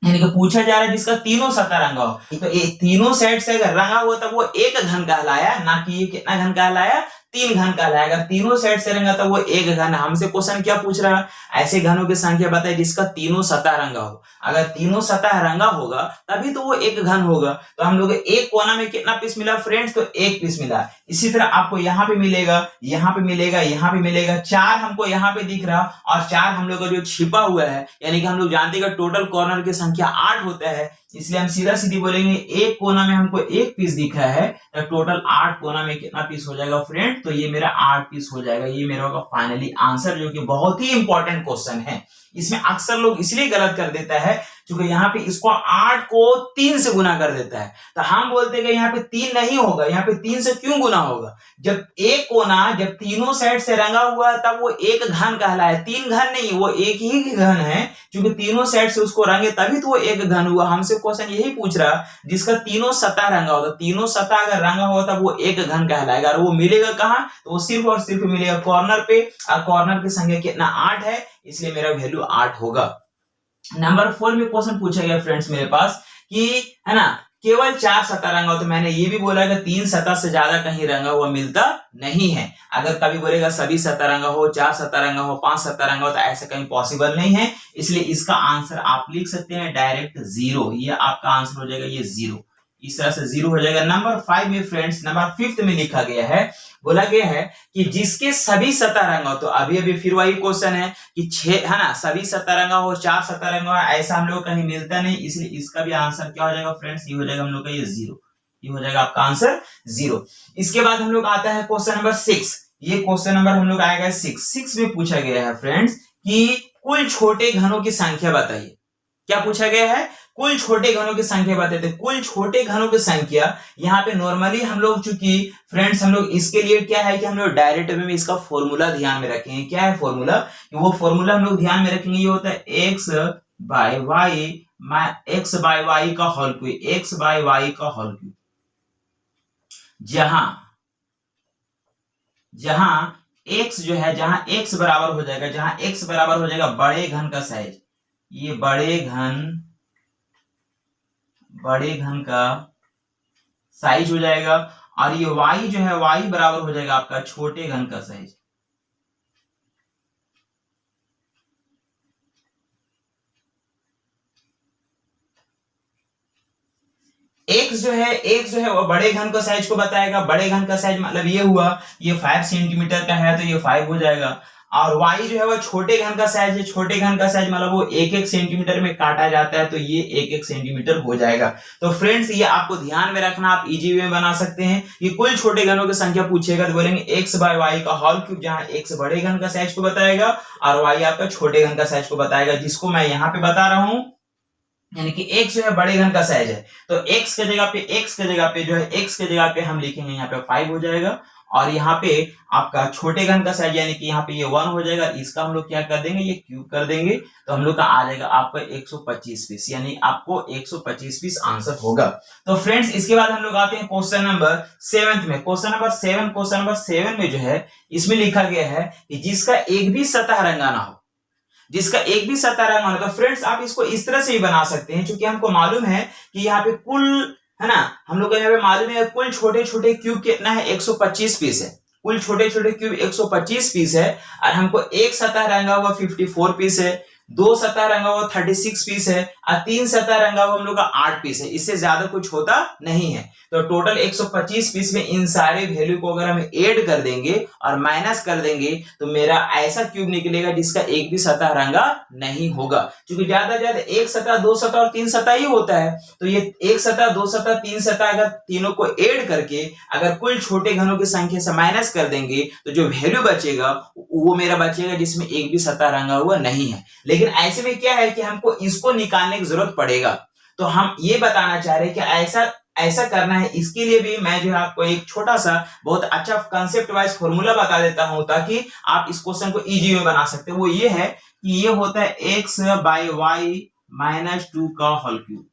यानी कि पूछा जा रहा है जिसका तीनों सतह रंगा हो। तो ये तीनों साइड से अगर रंगा हुआ तब वो एक घन कहलाया, ना कि ये कितना घन कहलाया, 3 घन कहलाया। अगर तीनों साइड से रंगा तो वो एक घन। हमसे क्वेश्चन क्या पूछ रहा है, ऐसे घनों की संख्या बताए जिसका तीनों सतह रंगा हो। अगर तीनों सतह रंगा होगा तभी तो वो एक घन होगा। तो हम लोग एक कोना में कितना पीस मिला फ्रेंड्स, तो 1 पीस मिला। इसी तरह आपको यहाँ पे मिलेगा, यहाँ पे मिलेगा, यहाँ पे मिलेगा। 4 हमको यहाँ पे दिख रहा और 4 हम लोग का जो छिपा हुआ है, यानी कि हम लोग जानते हैं टोटल कॉर्नर की संख्या 8 होता है, इसलिए हम सीधा सीधी बोलेंगे एक कोना में हमको 1 पीस दिखा है, तो टोटल 8 कोना में कितना पीस हो जाएगा फ्रेंड, तो ये मेरा 8 पीस हो जाएगा। ये मेरा होगा फाइनली आंसर, जो कि बहुत ही इंपॉर्टेंट क्वेश्चन है। इसमें अक्सर लोग इसलिए गलत कर देता है क्योंकि यहाँ पे इसको 8 को 3 से गुना कर देता है। तो हम बोलते हैं कि यहाँ पे 3 नहीं होगा, यहाँ पे 3 से क्यों गुना होगा, जब एक कोना जब तीनों साइड से रंगा हुआ है तब वो एक घन कहलाया, 3 घन नहीं, वो एक ही घन है, क्योंकि तीनों साइड से उसको रंगे तभी तो वो एक घन हुआ। हमसे क्वेश्चन यही पूछ रहा जिसका तीनों सतह रंगा होता, तीनों सतह अगर रंगा हुआ तब वो एक घन कहलाएगा। और वो मिलेगा कहाँ, तो वो सिर्फ और सिर्फ मिलेगा कॉर्नर पे, और कॉर्नर की संख्या कितना 8 है, इसलिए मेरा वैल्यू 8 होगा। नंबर 4 में क्वेश्चन पूछा गया फ्रेंड्स मेरे पास कि है ना केवल 4 सतह रंगा हो। तो मैंने ये भी बोला कि 3 सतह से ज्यादा कहीं रंगा हुआ मिलता नहीं है। अगर कभी बोलेगा सभी सतह रंगा हो, 4 सतह रंगा हो, 5 सतह रंगा हो, तो ऐसा कहीं पॉसिबल नहीं है। इसलिए इसका आंसर आप लिख सकते हैं डायरेक्ट 0। ये आपका आंसर हो जाएगा, ये 0। इस तरह से 0 हो जाएगा। नंबर 5 में फ्रेंड्स, नंबर 5 में लिखा गया है, बोला गया है कि जिसके सभी सतह रंगा हो। तो अभी फिर वही क्वेश्चन है कि 6 है ना, सभी सतह रंगा हो, 4 सतह रंगा हो, ऐसा हम लोग कहीं मिलता नहीं, इसलिए इसका भी आंसर क्या हो जाएगा फ्रेंड्स, ये हो जाएगा हम लोग का ये 0। ये हो जाएगा आपका आंसर 0। इसके बाद हम लोग आता है क्वेश्चन नंबर 6। ये क्वेश्चन नंबर हम लोग आएगा 6 में पूछा गया है फ्रेंड्स कि कुल छोटे घनों की संख्या बताइए। क्या पूछा गया है, कुल छोटे घनों की संख्या बताते हैं। कुल छोटे घनों की संख्या यहाँ पे नॉर्मली हम लोग, चूंकि फ्रेंड्स हम लोग इसके लिए क्या है कि हम लोग डायरेक्ट वे में इसका फॉर्मूला ध्यान में रखेंगे। क्या है फॉर्मूला, वो फॉर्मूला हम लोग ध्यान में रखेंगे, ये होता है x बाय वाई का whole cube, x by y का होल क्यूब। जहां x जो है, जहां x बराबर हो जाएगा, जहां x बराबर हो जाएगा बड़े घन का साइज, ये बड़े घन का साइज हो जाएगा, और ये y जो है y बराबर हो जाएगा आपका छोटे घन का साइज। x जो है वो बड़े घन का साइज को बताएगा। बड़े घन का साइज मतलब ये हुआ, ये 5 सेंटीमीटर का है तो ये 5 हो जाएगा। और y जो है वो छोटे घन का साइज है। छोटे घन का साइज मतलब वो 1-1 सेंटीमीटर में काटा जाता है तो ये 1-1 सेंटीमीटर हो जाएगा। तो फ्रेंड्स ये आपको ध्यान में रखना, आप इजी वे में बना सकते हैं। ये कुल छोटे घनों की संख्या पूछेगा तो बोलेंगे x बाय y का होल क्यूब, जहां x बड़े घन का साइज को बताएगा और y आपका छोटे घन का साइज को बताएगा, जिसको मैं यहाँ पे बता रहा हूँ। यानी कि x जो है बड़े घन का साइज है तो x के जगह पे हम लिखेंगे यहाँ पे 5 हो जाएगा, और यहाँ पे आपका छोटे घन का साइज यानी कि यहाँ पे ये 1 हो जाएगा। इसका हम लोग क्या कर देंगे, ये क्यूब कर देंगे तो हम लोग का आ जाएगा आपका 125 पीस, यानी आपको 125 पीस आंसर होगा। तो फ्रेंड्स इसके बाद हम लोग आते हैं क्वेश्चन नंबर 7 में। क्वेश्चन नंबर 7 में जो है इसमें लिखा गया है कि जिसका एक भी सतह रंगा ना हो, जिसका एक भी सतह रंगा ना हो। तो फ्रेंड्स आप इसको इस तरह से भी बना सकते हैं, क्योंकि हमको मालूम है कि यहाँ पे कुल है ना, हम लोग को यहाँ पे मालूम है कुल छोटे छोटे क्यूब कितना है, 125 पीस है। कुल छोटे छोटे क्यूब 125 पीस है, और हमको एक सतह रंगा हुआ 54 पीस है, 2 सतह रंगा हुआ 36 पीस है, और 3 सतह रंगा हुआ हम लोग का 8 पीस है। इससे ज्यादा कुछ होता नहीं है। तो टोटल 125 पीस में इन सारे वैल्यू को अगर हम ऐड कर देंगे और माइनस कर देंगे तो मेरा ऐसा क्यूब निकलेगा जिसका एक भी सतह रंगा नहीं होगा। क्योंकि ज्यादा से ज्यादा एक सतह, 2 सतह और 3 सतह ही होता है। तो ये एक सतह, 2 सतह, 3 सतह अगर तीनों को ऐड करके अगर कुल छोटे घनों की संख्या से माइनस कर देंगे तो जो वैल्यू बचेगा वो मेरा बचेगा जिसमें एक भी सतह रंगा हुआ नहीं है। लेकिन ऐसे में क्या है कि हमको इसको निकालने की जरूरत पड़ेगा। तो हम ये बताना चाह रहे हैं कि ऐसा करना है। इसके लिए भी मैं जो है आपको एक छोटा सा बहुत अच्छा कंसेप्ट वाइज फॉर्मूला बता देता हूं, ताकि आप इस क्वेश्चन को इजी में बना सकते हो। वो ये है कि ये होता है x बाय y माइनस 2 का whole cube,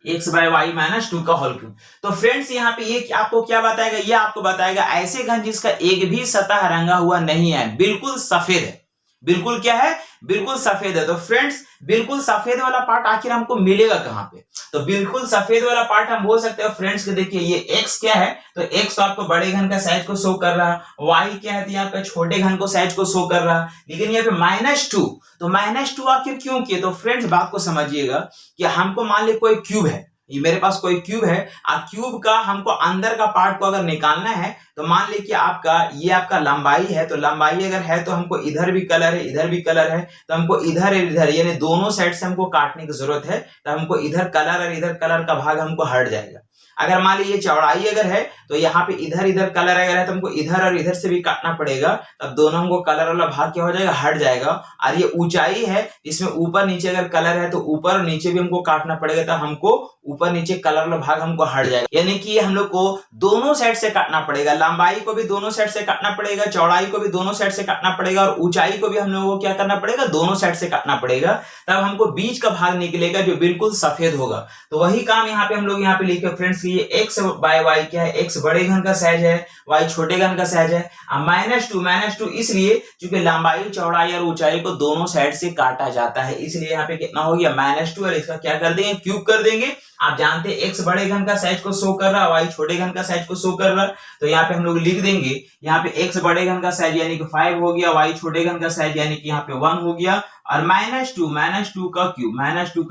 x by y minus 2 का होल क्यूब। तो फ्रेंड्स यहाँ पे ये आपको क्या बताएगा, ये आपको बताएगा ऐसे घन जिसका एक भी सतह रंगा हुआ नहीं है, बिल्कुल सफेद है। बिल्कुल क्या है, बिल्कुल सफेद है। तो फ्रेंड्स बिल्कुल सफेद वाला पार्ट आखिर हमको मिलेगा कहां पे, तो बिल्कुल सफेद वाला पार्ट हम बोल सकते हैं फ्रेंड्स कि देखिए ये x क्या है, तो x तो आपको बड़े घन का साइज को शो कर रहा है, y क्या है तो यहाँ पे छोटे घन को साइज को शो कर रहा है। लेकिन यहाँ पे -2, तो -2 आखिर क्यों किए, तो फ्रेंड्स बात को समझिएगा कि हमको मान ली कोई क्यूब है, ये मेरे पास कोई क्यूब है, अब क्यूब का हमको अंदर का पार्ट को अगर निकालना है तो मान लीजिए आपका ये आपका लंबाई है, तो लंबाई अगर है तो हमको इधर भी कलर है, इधर भी कलर है, तो हमको इधर इधर यानी दोनों साइड से हमको काटने की जरूरत है। तो हमको इधर कलर और इधर कलर का भाग हमको हट जाएगा। अगर मान लीजिए चौड़ाई अगर है तो यहाँ पे इधर इधर कलर अगर है तो हमको इधर और इधर से भी काटना पड़ेगा, तब दोनों हमको कलर वाला भाग क्या हो जाएगा, हट जाएगा। और ये ऊंचाई है, इसमें ऊपर नीचे अगर कलर है तो ऊपर और नीचे भी हमको काटना पड़ेगा, तो हमको ऊपर नीचे कलर वाला भाग हमको हट जाएगा। यानी कि हम लोग को दोनों साइड से काटना पड़ेगा, लंबाई को भी दोनों साइड से काटना पड़ेगा, चौड़ाई को भी दोनों साइड से काटना पड़ेगा, और ऊंचाई को भी हम लोगों को क्या करना पड़ेगा, दोनों साइड से काटना पड़ेगा। तब हमको बीच का भाग निकलेगा जो बिल्कुल सफेद होगा। तो वही काम यहाँ पे हम लोग यहाँ पे लिखे फ्रेंड्स, ये x बाय y क्या है, x बड़े घन का साइज है, y छोटे घन का साइज है। -2 इसलिए क्योंकि लंबाई, चौड़ाई और ऊंचाई को दोनों साइड से काटा जाता है, इसलिए यहाँ पे कितना हो गया -2, और इसका क्या कर देंगे, क्यूब कर देंगे। आप जानते हैं x बड़े घन का साइज को शो कर रहा है, y छोटे घन का साइज को शो कर रहा है, तो यहाँ पे हम लोग लिख देंगे, यहाँ पे x बड़े घन का साइज यानी कि 5 हो गया, y छोटे घन का साइज यानी कि यहाँ पे 1 हो गया, और -2 का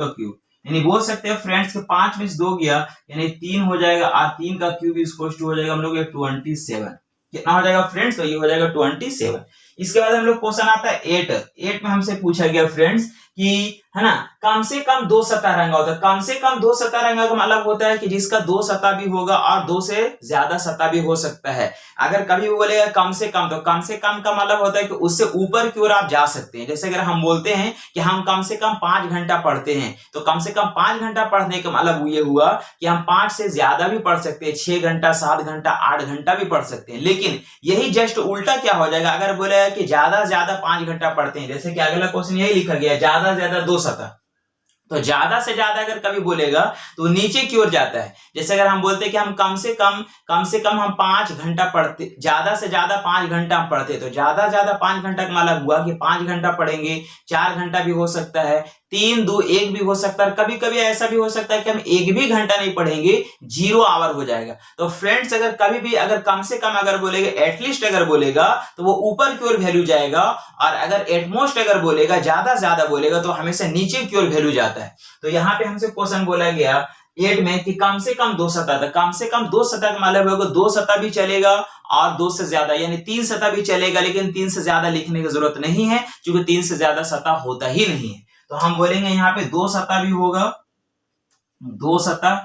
क्यूब यानी बोल सकते हैं फ्रेंड्स के 5 में से 2 गया यानी 3 हो जाएगा, और 3 का क्यूब इक्वल टू हो जाएगा हम लोग 27। कितना हो जाएगा फ्रेंड्स, तो ये हो जाएगा 27। इसके बाद हम लोग क्वेश्चन आता है 8 में हमसे पूछा गया फ्रेंड्स कि है ना, कम से कम 2 सतह रंगा होता है। कम से कम 2 सतह रंगा का मतलब होता है कि जिसका 2 सतह भी होगा और 2 से ज्यादा सतह भी हो सकता है। अगर कभी वो बोलेगा कम से कम, तो कम से कम का मतलब होता है कि उससे ऊपर की ओर आप जा सकते हैं। जैसे अगर हम बोलते हैं कि हम कम से कम 5 घंटा पढ़ते हैं, तो कम से कम 5 घंटा पढ़ने का मतलब ये हुआ कि हम 5 से ज्यादा भी पढ़ सकते हैं, 6 घंटा, 7 घंटा, 8 घंटा भी पढ़ सकते हैं। लेकिन यही जस्ट उल्टा क्या हो जाएगा, अगर बोलेगा कि ज्यादा से ज्यादा 5 घंटा पढ़ते हैं, जैसे कि अगला क्वेश्चन यही लिखा गया है, ज्यादा से ज्यादा 2 सतह, तो ज्यादा से ज्यादा अगर कभी बोलेगा तो नीचे की ओर जाता है। जैसे अगर हम बोलते हैं कि हम कम से कम हम 5 घंटा पढ़ते, ज्यादा से ज्यादा 5 घंटा हम पढ़ते, तो ज्यादा 5 घंटा का मतलब हुआ कि 5 घंटा पढ़ेंगे, 4 घंटा भी हो सकता है, 3, 2, 1 भी हो सकता है। कभी कभी ऐसा भी हो सकता है कि हम 1 भी घंटा नहीं पढ़ेंगे, 0 आवर हो जाएगा। तो फ्रेंड्स अगर कभी भी अगर कम से कम अगर बोलेगा, एटलीस्ट अगर बोलेगा तो वो ऊपर की ओर वैल्यू जाएगा, और अगर एटमोस्ट अगर बोलेगा, ज्यादा बोलेगा तो हमेशा नीचे की ओर वैल्यू जाता है। तो यहाँ पे हमसे क्वेश्चन बोला गया 8 में कि कम से कम 2 सतह तक, कम से कम 2 सतह का मतलब होगा 2 सतह भी चलेगा और 2 से ज्यादा यानी 3 सतह भी चलेगा, लेकिन 3 से ज्यादा लिखने की जरूरत नहीं है क्योंकि 3 से ज्यादा सतह होता ही नहीं है। तो हम बोलेंगे यहाँ पे 2 सतह भी होगा, 2 सतह,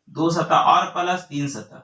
2 सतह और प्लस 3 सतह।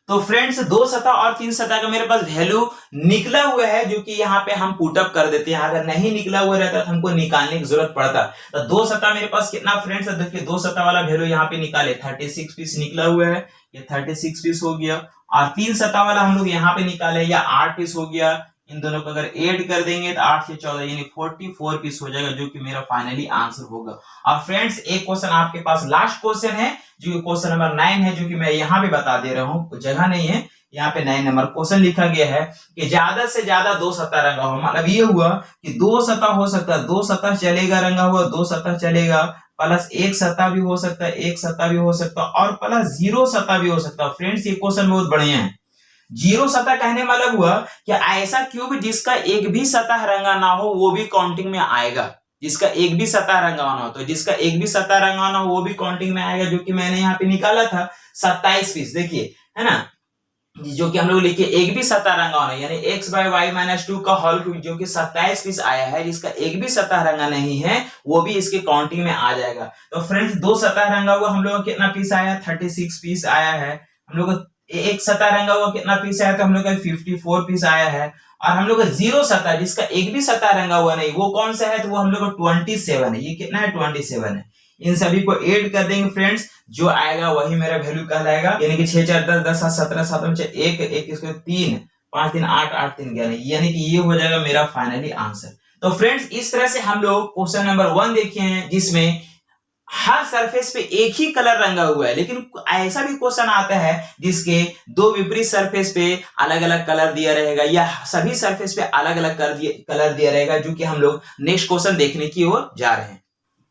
तो फ्रेंड्स 2 सतह और 3 सतह का मेरे पास वैल्यू निकला हुआ है, जो कि यहाँ पे हम पुट अप कर देते हैं। अगर नहीं निकला हुआ रहता तो हमको निकालने की जरूरत पड़ता। तो 2 सतह मेरे पास कितना फ्रेंड्स, देखिए 2 सतह वाला वैल्यू यहाँ पे निकाले 36 पीस निकला हुआ है, ये 36 पीस हो गया। और 3 सतह वाला हम लोग यहाँ पे निकाले, या 8 पीस हो गया। इन दोनों को अगर ऐड कर देंगे तो 8 से 14 यानी 44 पीस हो जाएगा, जो कि मेरा फाइनली आंसर होगा। और फ्रेंड्स एक क्वेश्चन आपके पास लास्ट क्वेश्चन है, जो क्वेश्चन नंबर 9 है, जो कि मैं यहाँ पे बता दे रहा हूँ, जगह नहीं है, यहाँ पे 9 नंबर क्वेश्चन लिखा गया है कि ज्यादा से ज्यादा 2 सतह रंगा हो। मतलब ये हुआ कि 2 सतह हो सकता है, 2 सतह चलेगा रंगा हुआ, 2 सतह चलेगा, प्लस 1 सतह भी हो सकता है, 1 सतह भी हो सकता है, और प्लस 0 सतह भी हो सकता है। फ्रेंड्स ये क्वेश्चन बहुत बढ़िया है। 0 सतह कहने मतलब हुआ कि ऐसा क्यूब जिसका एक भी सतह रंगा ना हो वो भी काउंटिंग में आएगा, जिसका एक भी सतह रंगाना हो, तो जिसका एक भी सतह रंगाना हो वो भी काउंटिंग में आएगा, जो कि मैंने यहाँ पे निकाला था 27 पीस, देखिए है ना, जो कि हम लोग लिखे एक भी सतह रंगाना यानी x/y-2 का होल क्यूब, जो कि 27 पीस आया है, जिसका एक भी सतह रंगा नहीं है वो भी इसके काउंटिंग में आ जाएगा। तो फ्रेंड्स 2 सतह रंगा हुआ हम लोग का कितना पीस आया, 36 पीस आया है। हम लोग एक सतह रंगा हुआ कितना पीस आया, तो हम लोग का 54 पीस आया है। और हम लोग का 0 सतह जिसका एक भी सतह रंगा हुआ नहीं वो कौन सा है, तो वो हम लोग का 27 है। ये कितना है, 27 है। इन सभी को ऐड कर देंगे फ्रेंड्स, जो आएगा वही मेरा वैल्यू कहलाएगा, यानी कि 6 4 10 10 7 17 7 1 1 इसको 3 5 3 8 8 3 11, यानी कि ये हो जाएगा मेरा फाइनली आंसर। तो फ्रेंड्स इस तरह से हम लोग क्वेश्चन नंबर 1 देखे हैं, जिसमें हर सरफेस पे एक ही कलर रंगा हुआ है, लेकिन ऐसा भी क्वेश्चन आता है जिसके 2 विपरीत सरफेस पे अलग अलग कलर दिया रहेगा, या सभी सरफेस पे अलग अलग कलर दिया रहेगा, जो कि हम लोग नेक्स्ट क्वेश्चन देखने की ओर जा रहे हैं।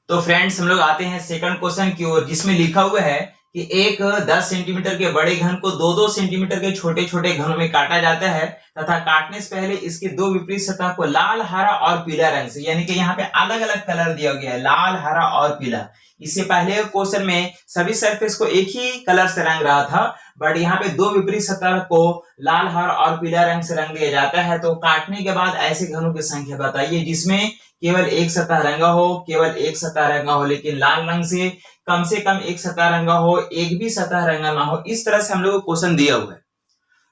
तो फ्रेंड्स हम लोग आते हैं सेकंड क्वेश्चन की ओर, जिसमें लिखा हुआ है कि एक 10 सेंटीमीटर के बड़े घन को 2-2 सेंटीमीटर के छोटे छोटे घनों में काटा जाता है, तथा काटने से पहले इसके 2 विपरीत सतह को लाल, हरा और पीला रंग से, यानी कि यहाँ पे अलग अलग कलर दिया गया है, लाल, हरा और पीला। इससे पहले क्वेश्चन में सभी सरफेस को एक ही कलर से रंग रहा था, बट यहाँ पे 2 विपरीत सतह को लाल, हरा और पीला रंग से रंग दिया जाता है। तो काटने के बाद ऐसे घनों की संख्या बताइए जिसमें केवल एक सतह रंगा हो, केवल एक सतह रंगा हो, लेकिन लाल रंग से कम एक सतह रंगा हो, एक भी सतह रंगा ना हो। इस तरह से हम लोग को क्वेश्चन दिया हुआ है।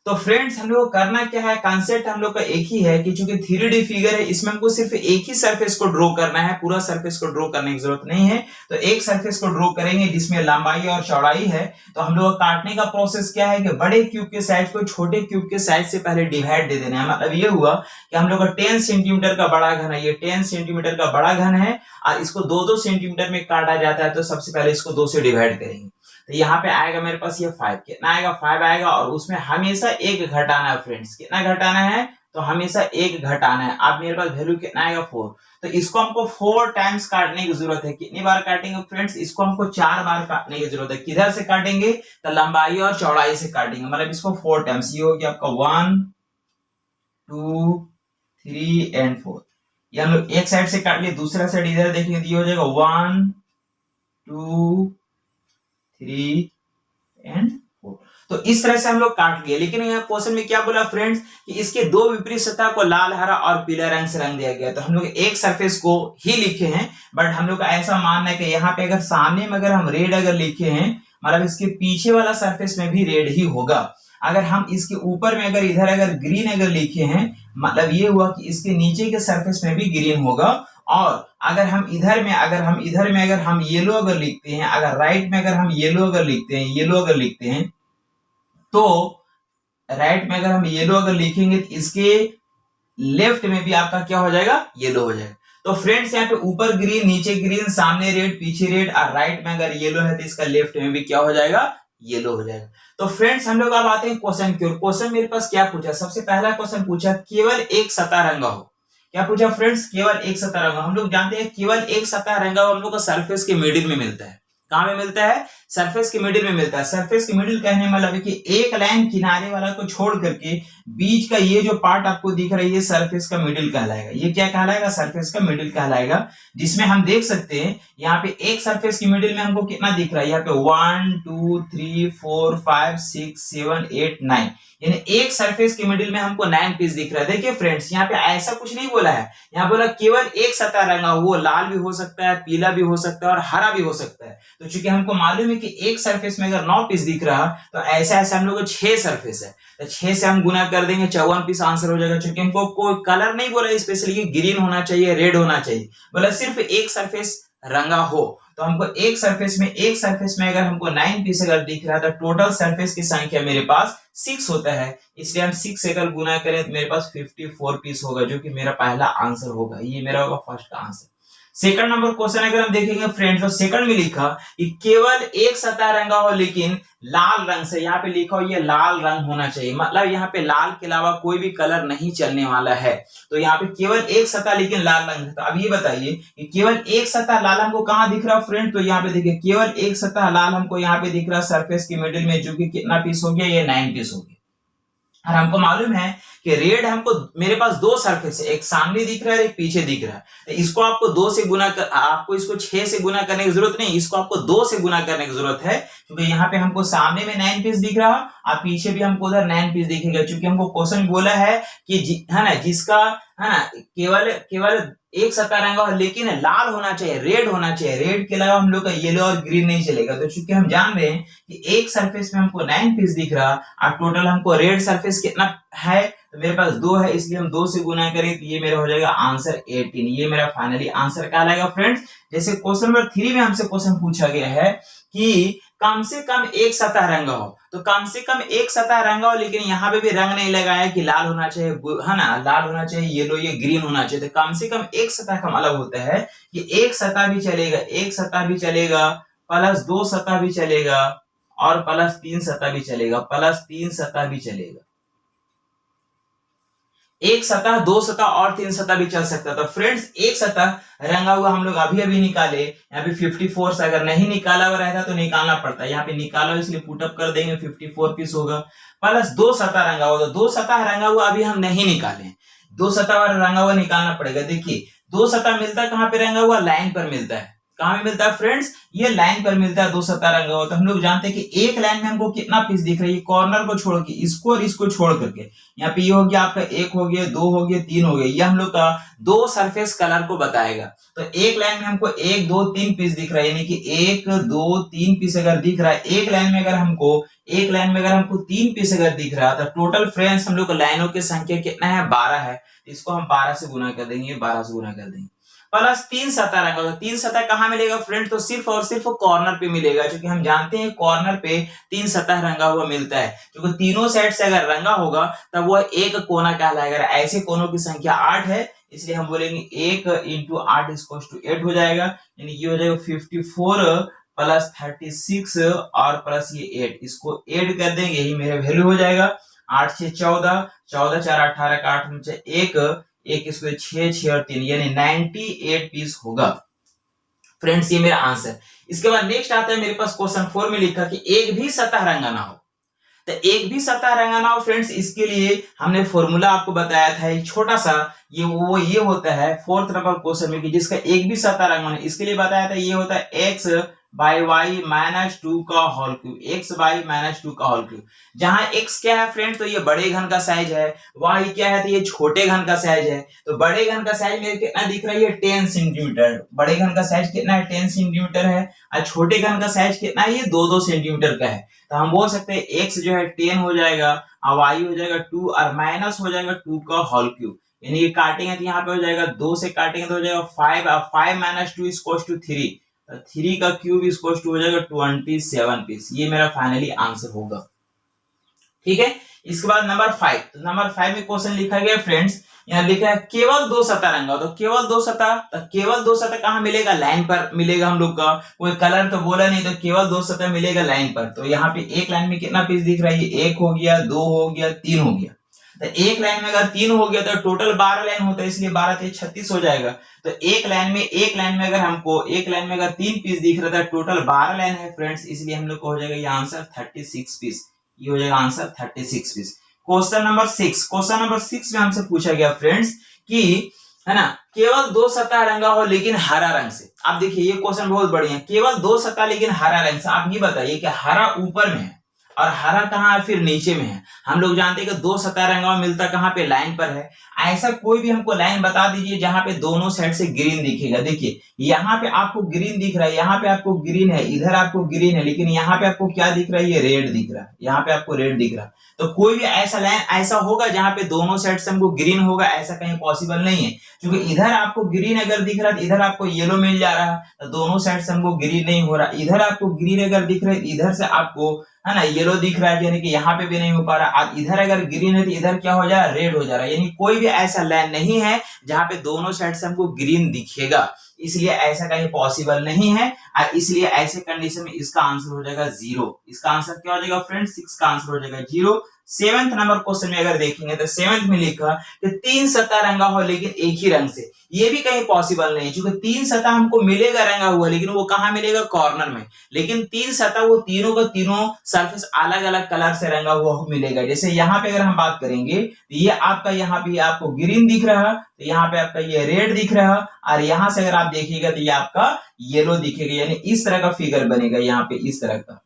तो फ्रेंड्स हम लोग को करना क्या है, कॉन्सेप्ट हम लोग का एक ही है कि चूंकि 3D फिगर है, इसमें हमको सिर्फ एक ही सरफेस को ड्रॉ करना है, पूरा सरफेस को ड्रॉ करने की जरूरत नहीं है। तो एक सरफेस को ड्रॉ करेंगे जिसमें लंबाई और चौड़ाई है। तो हम लोग काटने का प्रोसेस क्या है कि बड़े क्यूब के साइज को छोटे क्यूब के साइज से पहले डिवाइड दे देना है। मतलब ये हुआ कि हम लोग का 10 सेंटीमीटर का बड़ा घन है, ये 10 सेंटीमीटर का बड़ा घन है और इसको 2-2 सेंटीमीटर में काटा जाता है। तो सबसे पहले इसको 2 से डिवाइड करेंगे, तो यहाँ पे आएगा मेरे पास ये 5, कितना आएगा 5 आएगा, और उसमें हमेशा एक घटाना है फ्रेंड्स। कितना घटाना है, तो हमेशा एक घटाना है। अब मेरे पास वैल्यू कितना आएगा 4, तो इसको हमको 4 टाइम्स काटने की जरूरत है। कितनी बार काटेंगे फ्रेंड्स, इसको हमको 4 बार काटने की जरूरत है। किधर से काटेंगे, तो लंबाई और चौड़ाई से काटेंगे, मतलब इसको 4 टाइम्स। ये हो गया आपका 1 2 3 एंड 4। ये हम लोग एक साइड से काट लिए, दूसरा साइड इधर देखेंगे तो ये हो जाएगा 1 2 3 एंड 4। तो इस तरह से हम लोग काट लिए। लेकिन यहाँ क्वेश्चन में क्या बोला फ्रेंड्स कि इसके 2 विपरीत सतह को लाल, हरा और पीला रंग से रंग दिया गया। तो हम लोग एक सरफेस को ही लिखे हैं, बट हम लोग का ऐसा मानना है कि यहाँ पे अगर सामने में अगर हम रेड अगर लिखे हैं, मतलब इसके पीछे वाला सरफेस में भी रेड ही होगा। अगर हम इसके ऊपर में अगर इधर अगर ग्रीन अगर लिखे हैं, मतलब ये हुआ कि इसके नीचे के सरफेस में भी ग्रीन होगा। और अगर हम इधर में अगर हम येलो अगर लिखते हैं, अगर राइट में अगर हम येलो अगर लिखते हैं, तो राइट में अगर हम येलो अगर लिखेंगे तो इसके लेफ्ट में भी आपका क्या हो जाएगा, येलो हो जाएगा। तो फ्रेंड्स यहाँ पे ऊपर ग्रीन, नीचे ग्रीन, सामने रेड, पीछे रेड, और राइट में अगर येलो है तो इसका लेफ्ट में भी क्या हो जाएगा, येलो हो जाएगा। तो फ्रेंड्स हम लोग अब आते हैं क्वेश्चन की ओर। क्वेश्चन मेरे पास क्या पूछा, सबसे पहला क्वेश्चन पूछा केवल एक सतह रंगा हो, क्या पूछा फ्रेंड्स, केवल एक सतह रंगा। हम लोग जानते हैं केवल एक सतह रंगा हुआ हम लोग को सरफेस के मिडिल में मिलता है। कहां में मिलता है, सरफेस के मिडिल में मिलता है। सरफेस के मिडिल कहने में मतलब है कि एक लाइन किनारे वाला को छोड़ करके बीच का ये जो पार्ट आपको दिख रहा है ये सरफेस का मिडिल कहलाएगा। ये क्या कहलाएगा, सरफेस का मिडिल कहलाएगा। जिसमें हम देख सकते हैं यहाँ पे एक सरफेस की मिडिल में हमको कितना दिख रहा है, यहाँ पे 1 2 3 4 5 6 7 8 9, यानी एक सरफेस के मिडिल में हमको 9 पीस दिख रहा है। देखिए फ्रेंड्स यहाँ पे ऐसा कुछ नहीं बोला है, यहाँ बोला केवल एक सतह रंगा, वो लाल भी हो सकता है, पीला भी हो सकता है और हरा भी हो सकता है। तो चूंकि हमको मालूम है कि एक सरफेस में अगर 9 पीस दिख रहा तो ऐसा ऐसा हम लोग को 6 सरफेस है, तो 6 से हम गुना कर देंगे, 54 पीस आंसर हो जाएगा। चूंकि हमको कोई कलर नहीं बोला स्पेशली ग्रीन होना चाहिए, रेड होना चाहिए, बोला सिर्फ एक सरफेस रंगा हो। तो हमको एक सरफेस में अगर हमको 9 पीस अगर दिख रहा है तो टोटल सरफेस की संख्या मेरे पास 6 होता है, इसलिए हम 6 से अगर गुना करें तो मेरे पास 54 पीस होगा, जो कि मेरा पहला आंसर होगा। ये मेरा होगा फर्स्ट का आंसर। सेकंड नंबर क्वेश्चन अगर हम देखेंगे फ्रेंड्स, तो सेकंड में लिखा कि केवल एक सतह रंगा हो लेकिन लाल रंग से, यहाँ पे लिखा हो ये लाल रंग होना चाहिए, मतलब यहाँ पे लाल के अलावा कोई भी कलर नहीं चलने वाला है। तो यहाँ पे केवल एक सतह लेकिन लाल रंग है। तो अब ये बताइए कि केवल एक सतह लाल हमको कहाँ दिख रहा है फ्रेंड, तो यहाँ पे देखिए केवल एक सतह लाल हमको यहाँ पे दिख रहा है सरफेस के मिडिल में, जो कि कितना पीस हो गया, ये 9 पीस हो गया। और हमको मालूम है कि रेड हमको, मेरे पास 2 सरफेस है, एक सामने दिख रहा है एक पीछे दिख रहा है, तो इसको आपको 2 से गुना कर, आपको इसको 6 से गुना करने की जरूरत नहीं, इसको आपको 2 से गुना करने की जरूरत है, क्योंकि यहाँ पे हमको सामने में 9 पीस दिख रहा और पीछे भी हमको उधर 9 पीस दिखेगा। क्योंकि हमको क्वेश्चन बोला है कि है ना, जिसका है ना केवल एक सतह रंगा हो लेकिन लाल होना चाहिए, रेड होना चाहिए, रेड के अलावा हम लोग का येलो और ग्रीन नहीं चलेगा। तो चूंकि हम जान रहे हैं कि एक सरफेस में हमको 9 पीस दिख रहा और टोटल हमको रेड सरफेस कितना है, तो मेरे पास 2 है, इसलिए हम 2 से गुना करें तो ये मेरा हो जाएगा आंसर 18। ये मेरा फाइनली आंसर कहलाएगा फ्रेंड्स। जैसे क्वेश्चन नंबर 3 में हमसे क्वेश्चन पूछा गया है कि कम से कम एक सतह रंगा हो, तो कम से कम एक सतह रंगा हो, लेकिन यहाँ पे भी रंग नहीं लगाया कि लाल होना चाहिए, है ना, लाल होना चाहिए, येलो ये ग्रीन होना चाहिए। तो कम से कम एक सतह का मतलब होता है कि एक सतह भी चलेगा, एक सतह भी चलेगा, प्लस 2 सतह भी चलेगा और प्लस 3 सतह भी चलेगा, प्लस 3 सतह भी चलेगा। एक सतह, 2 सतह और 3 सतह भी चल सकता है। तो फ्रेंड्स एक सतह रंगा हुआ हम लोग अभी निकाले, यहाँ पे 54 से अगर नहीं निकाला हुआ रहता तो निकालना पड़ता है, यहाँ पे निकाला इसलिए पुटअप कर देंगे, 54 पीस होगा। प्लस 2 सतह रंगा हुआ, तो 2 सतह रंगा हुआ अभी हम नहीं निकाले, 2 सतह रंगा हुआ निकालना पड़ेगा। देखिए 2 सतह मिलता है कहाँ पे रंगा हुआ, लाइन पर मिलता है। कहां में मिलता है फ्रेंड्स, ये लाइन पर मिलता है 2 सतह रंगा हुआ। तो हम लोग जानते हैं कि एक लाइन में हमको कितना पीस दिख रहा है, कॉर्नर को छोड़ के, इसको और इसको छोड़ करके, यहाँ पे ये हो गया आपका 1 हो गया, 2 हो गया, 3 हो गया, ये हम लोग का 2 सरफेस कलर को बताएगा। तो एक लाइन में हमको 1 2 3 पीस दिख रहा है, यानी कि 1 2 3 पीस अगर दिख रहा है एक लाइन में, अगर हमको 3 पीस अगर दिख रहा है, तो टोटल फ्रेंड्स हम लोग लाइनों की संख्या कितना है, 12 है। इसको हम 12 से गुना कर देंगे, 12 से गुना कर देंगे। प्लस 3 सतह रंगा हुआ, 3 सतह कहां मिलेगा फ्रेंड, तो सिर्फ और सिर्फ कॉर्नर पे मिलेगा, क्योंकि हम जानते हैं कॉर्नर पे 3 सतह रंगा हुआ मिलता है। क्योंकि तीनों साइड से अगर रंगा होगा तब वह एक कोना कहलाएगा। ऐसे कोनों की संख्या 8 है, इसलिए हम बोलेंगे 1 × 8 = 8 हो जाएगा, यानी ये हो जाएगा 54 प्लस 36 और प्लस ये 8, इसको ऐड कर देंगे, यही मेरा वैल्यू हो जाएगा। 8 6 14, 14 4 18 का 8 में 1 इसको 6 6 और 3, यानी 98 पीस होगा फ्रेंड्स। ये मेरा आंसर। इसके बाद नेक्स्ट आता है मेरे पास क्वेश्चन 4 में लिखा कि एक भी सतह रंगा ना हो। तो एक भी सतह रंगा ना हो फ्रेंड्स, इसके लिए हमने फॉर्मूला आपको बताया था, एक छोटा सा, ये होता है 4th नंबर क्वेश्चन में कि जिसका एक भी सतह रंगा नहीं, इसके लिए बताया था ये होता है x बाई वाई माइनस 2 का whole cube, x by minus 2 का होल क्यूब। जहां x क्या है फ्रेंड, तो ये बड़े घन का साइज है, y क्या है तो ये छोटे घन का साइज है। तो बड़े घन का साइज मेरे कितना दिख रहा है, ये 10 सेंटीमीटर। बड़े घन का साइज कितना है, 10 सेंटीमीटर है, और छोटे घन का साइज कितना है, ये 2 सेंटीमीटर का है। तो हम बोल सकते हैं x जो है 10 हो जाएगा और y हो जाएगा 2 और माइनस हो जाएगा 2 का होल क्यूब, यानी ये काटेंगे तो यहाँ पे हो जाएगा 2 से काटेंगे तो हो जाएगा 5 और 5 माइनस 2 = 3, 3 का क्यूब = हो जाएगा 27 पीस। ये मेरा फाइनली आंसर होगा, ठीक है। इसके बाद नंबर 5, तो नंबर 5 में क्वेश्चन लिखा गया फ्रेंड्स, यहाँ लिखा है केवल 2 सतह रंगा। तो केवल 2 सतह, तो केवल 2 सतह कहाँ मिलेगा, लाइन पर मिलेगा हम लोग का, कोई कलर तो बोला नहीं, तो केवल 2 सतह मिलेगा लाइन पर। तो यहाँ पे एक लाइन में कितना पीस दिख रहा है, ये 1 हो गया, 2 हो गया, 3 हो गया। तो एक लाइन में अगर 3 हो गया तो टोटल 12 लाइन होता है, इसलिए 12 3 36 हो जाएगा। तो एक लाइन में अगर हमको एक लाइन में अगर 3 पीस दिख रहा था, टोटल 12 लाइन है फ्रेंड्स, इसलिए हम लोग को हो जाएगा ये आंसर 36 पीस। ये हो जाएगा आंसर 36 पीस। क्वेश्चन नंबर 6 में हमसे पूछा गया फ्रेंड्स कि है ना, केवल 2 सतह रंगा हो लेकिन हरा रंग से। आप देखिए ये क्वेश्चन बहुत बढ़िया है, केवल 2 सतह लेकिन हरा रंग से। आप ये बताइए कि हरा ऊपर में है और हरा कहाँ है, फिर नीचे में है। हम लोग जानते हैं कि 2 सतह रंगा मिलता कहाँ पे, लाइन पर है। ऐसा कोई भी हमको लाइन बता दीजिए जहां पे दोनों साइड से ग्रीन दिखेगा। देखिए यहाँ पे आपको ग्रीन दिख रहा है, यहाँ पे आपको ग्रीन है, इधर आपको ग्रीन है, लेकिन यहाँ पे आपको क्या दिख रहा है, ये रेड दिख रहा है, यहाँ पे आपको रेड दिख रहा है। तो कोई भी ऐसा लाइन ऐसा होगा जहां पे दोनों साइड से हमको ग्रीन होगा, ऐसा कहीं पॉसिबल नहीं है। क्योंकि इधर आपको ग्रीन अगर दिख रहा है, इधर आपको येलो मिल जा रहा है, तो दोनों साइड से हमको ग्रीन नहीं हो रहा। इधर आपको ग्रीन अगर दिख रहा है, इधर से आपको है ना येलो दिख रहा है, यानी कि यहाँ पे भी नहीं हो पा रहा। और इधर अगर ग्रीन है तो इधर क्या हो जा रहा है, रेड हो जा रहा है। यानी कोई भी ऐसा लाइन नहीं है जहां पे दोनों साइड से हमको ग्रीन दिखेगा, इसलिए ऐसा कहीं पॉसिबल नहीं है। और इसलिए ऐसे कंडीशन में इसका आंसर हो जाएगा 0। इसका आंसर क्या हो जाएगा फ्रेंड्स, 6 का आंसर हो जाएगा 0। 7th नंबर क्वेश्चन में अगर देखेंगे तो 7th में लिखा कि 3 सतह रंगा हो लेकिन एक ही रंग से। ये भी कहीं पॉसिबल नहीं, क्योंकि 3 सतह हमको मिलेगा रंगा हुआ, लेकिन वो कहाँ मिलेगा, कॉर्नर में। लेकिन 3 सतह वो तीनों का तीनों सरफेस अलग अलग कलर से रंगा हुआ मिलेगा। जैसे यहाँ पे अगर हम बात करेंगे तो ये आपका यहाँ पे आपको ग्रीन दिख रहा है, तो यहाँ पे आपका ये रेड दिख रहा है, और यहाँ से अगर आप देखिएगा तो ये आपका येलो दिखेगा। यानी इस तरह का फिगर बनेगा, यहाँ पे इस तरह का,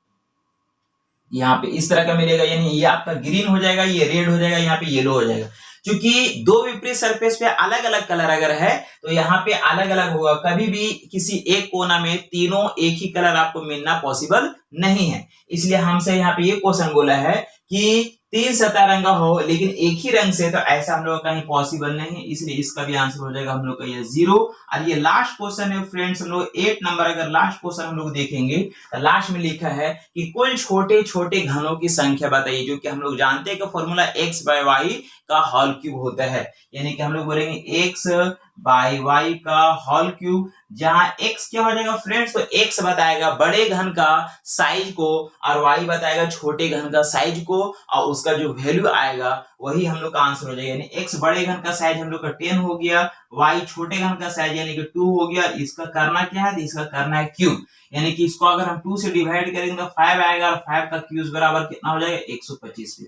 यहाँ पे इस तरह का मिलेगा। यानी ये आपका ग्रीन हो जाएगा, ये रेड हो जाएगा, यहाँ पे येलो हो जाएगा। क्योंकि दो विपरीत सरफेस पे अलग अलग कलर अगर है तो यहाँ पे अलग अलग होगा। कभी भी किसी एक कोना में तीनों एक ही कलर आपको मिलना पॉसिबल नहीं है। इसलिए हमसे यहाँ पे ये क्वेश्चन बोला है कि 3 सतह रंगा हो लेकिन एक ही रंग से, तो ऐसा हम लोग का कहीं पॉसिबल नहीं है। इसलिए इसका भी आंसर हो जाएगा हम लोग का ये 0। और ये लास्ट क्वेश्चन है फ्रेंड्स, हम लोग 8 नंबर अगर लास्ट क्वेश्चन हम लोग देखेंगे तो लास्ट में लिखा है कि कुल छोटे छोटे घनों की संख्या बताइए। जो कि हम लोग जानते हैं कि फॉर्मूला x/y का होल क्यूब होता है। यानी कि हम लोग बोलेंगे x/y का होल क्यूब, जहां x क्या हो जाएगा फ्रेंड्स, तो x बताएगा बड़े घन का साइज को और y बताएगा छोटे घन का साइज को, और उसका जो वैल्यू आएगा वही हम लोग का आंसर हो जाएगा। यानी x बड़े घन का साइज हम लोग का 10 हो गया, y छोटे घन का साइज यानी कि 2 हो गया। इसका करना क्या है, इसका करना है क्यूब। यानी कि इसको अगर हम 2 से डिवाइड करेंगे तो 5 आएगा, और 5 का क्यूब बराबर कितना हो जाएगा, 125।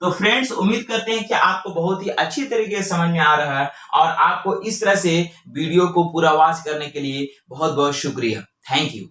तो फ्रेंड्स उम्मीद करते हैं कि आपको बहुत ही अच्छी तरीके से समझ में आ रहा है, और आपको इस तरह से वीडियो को पूरा वॉच करने के लिए बहुत बहुत शुक्रिया। Thank you.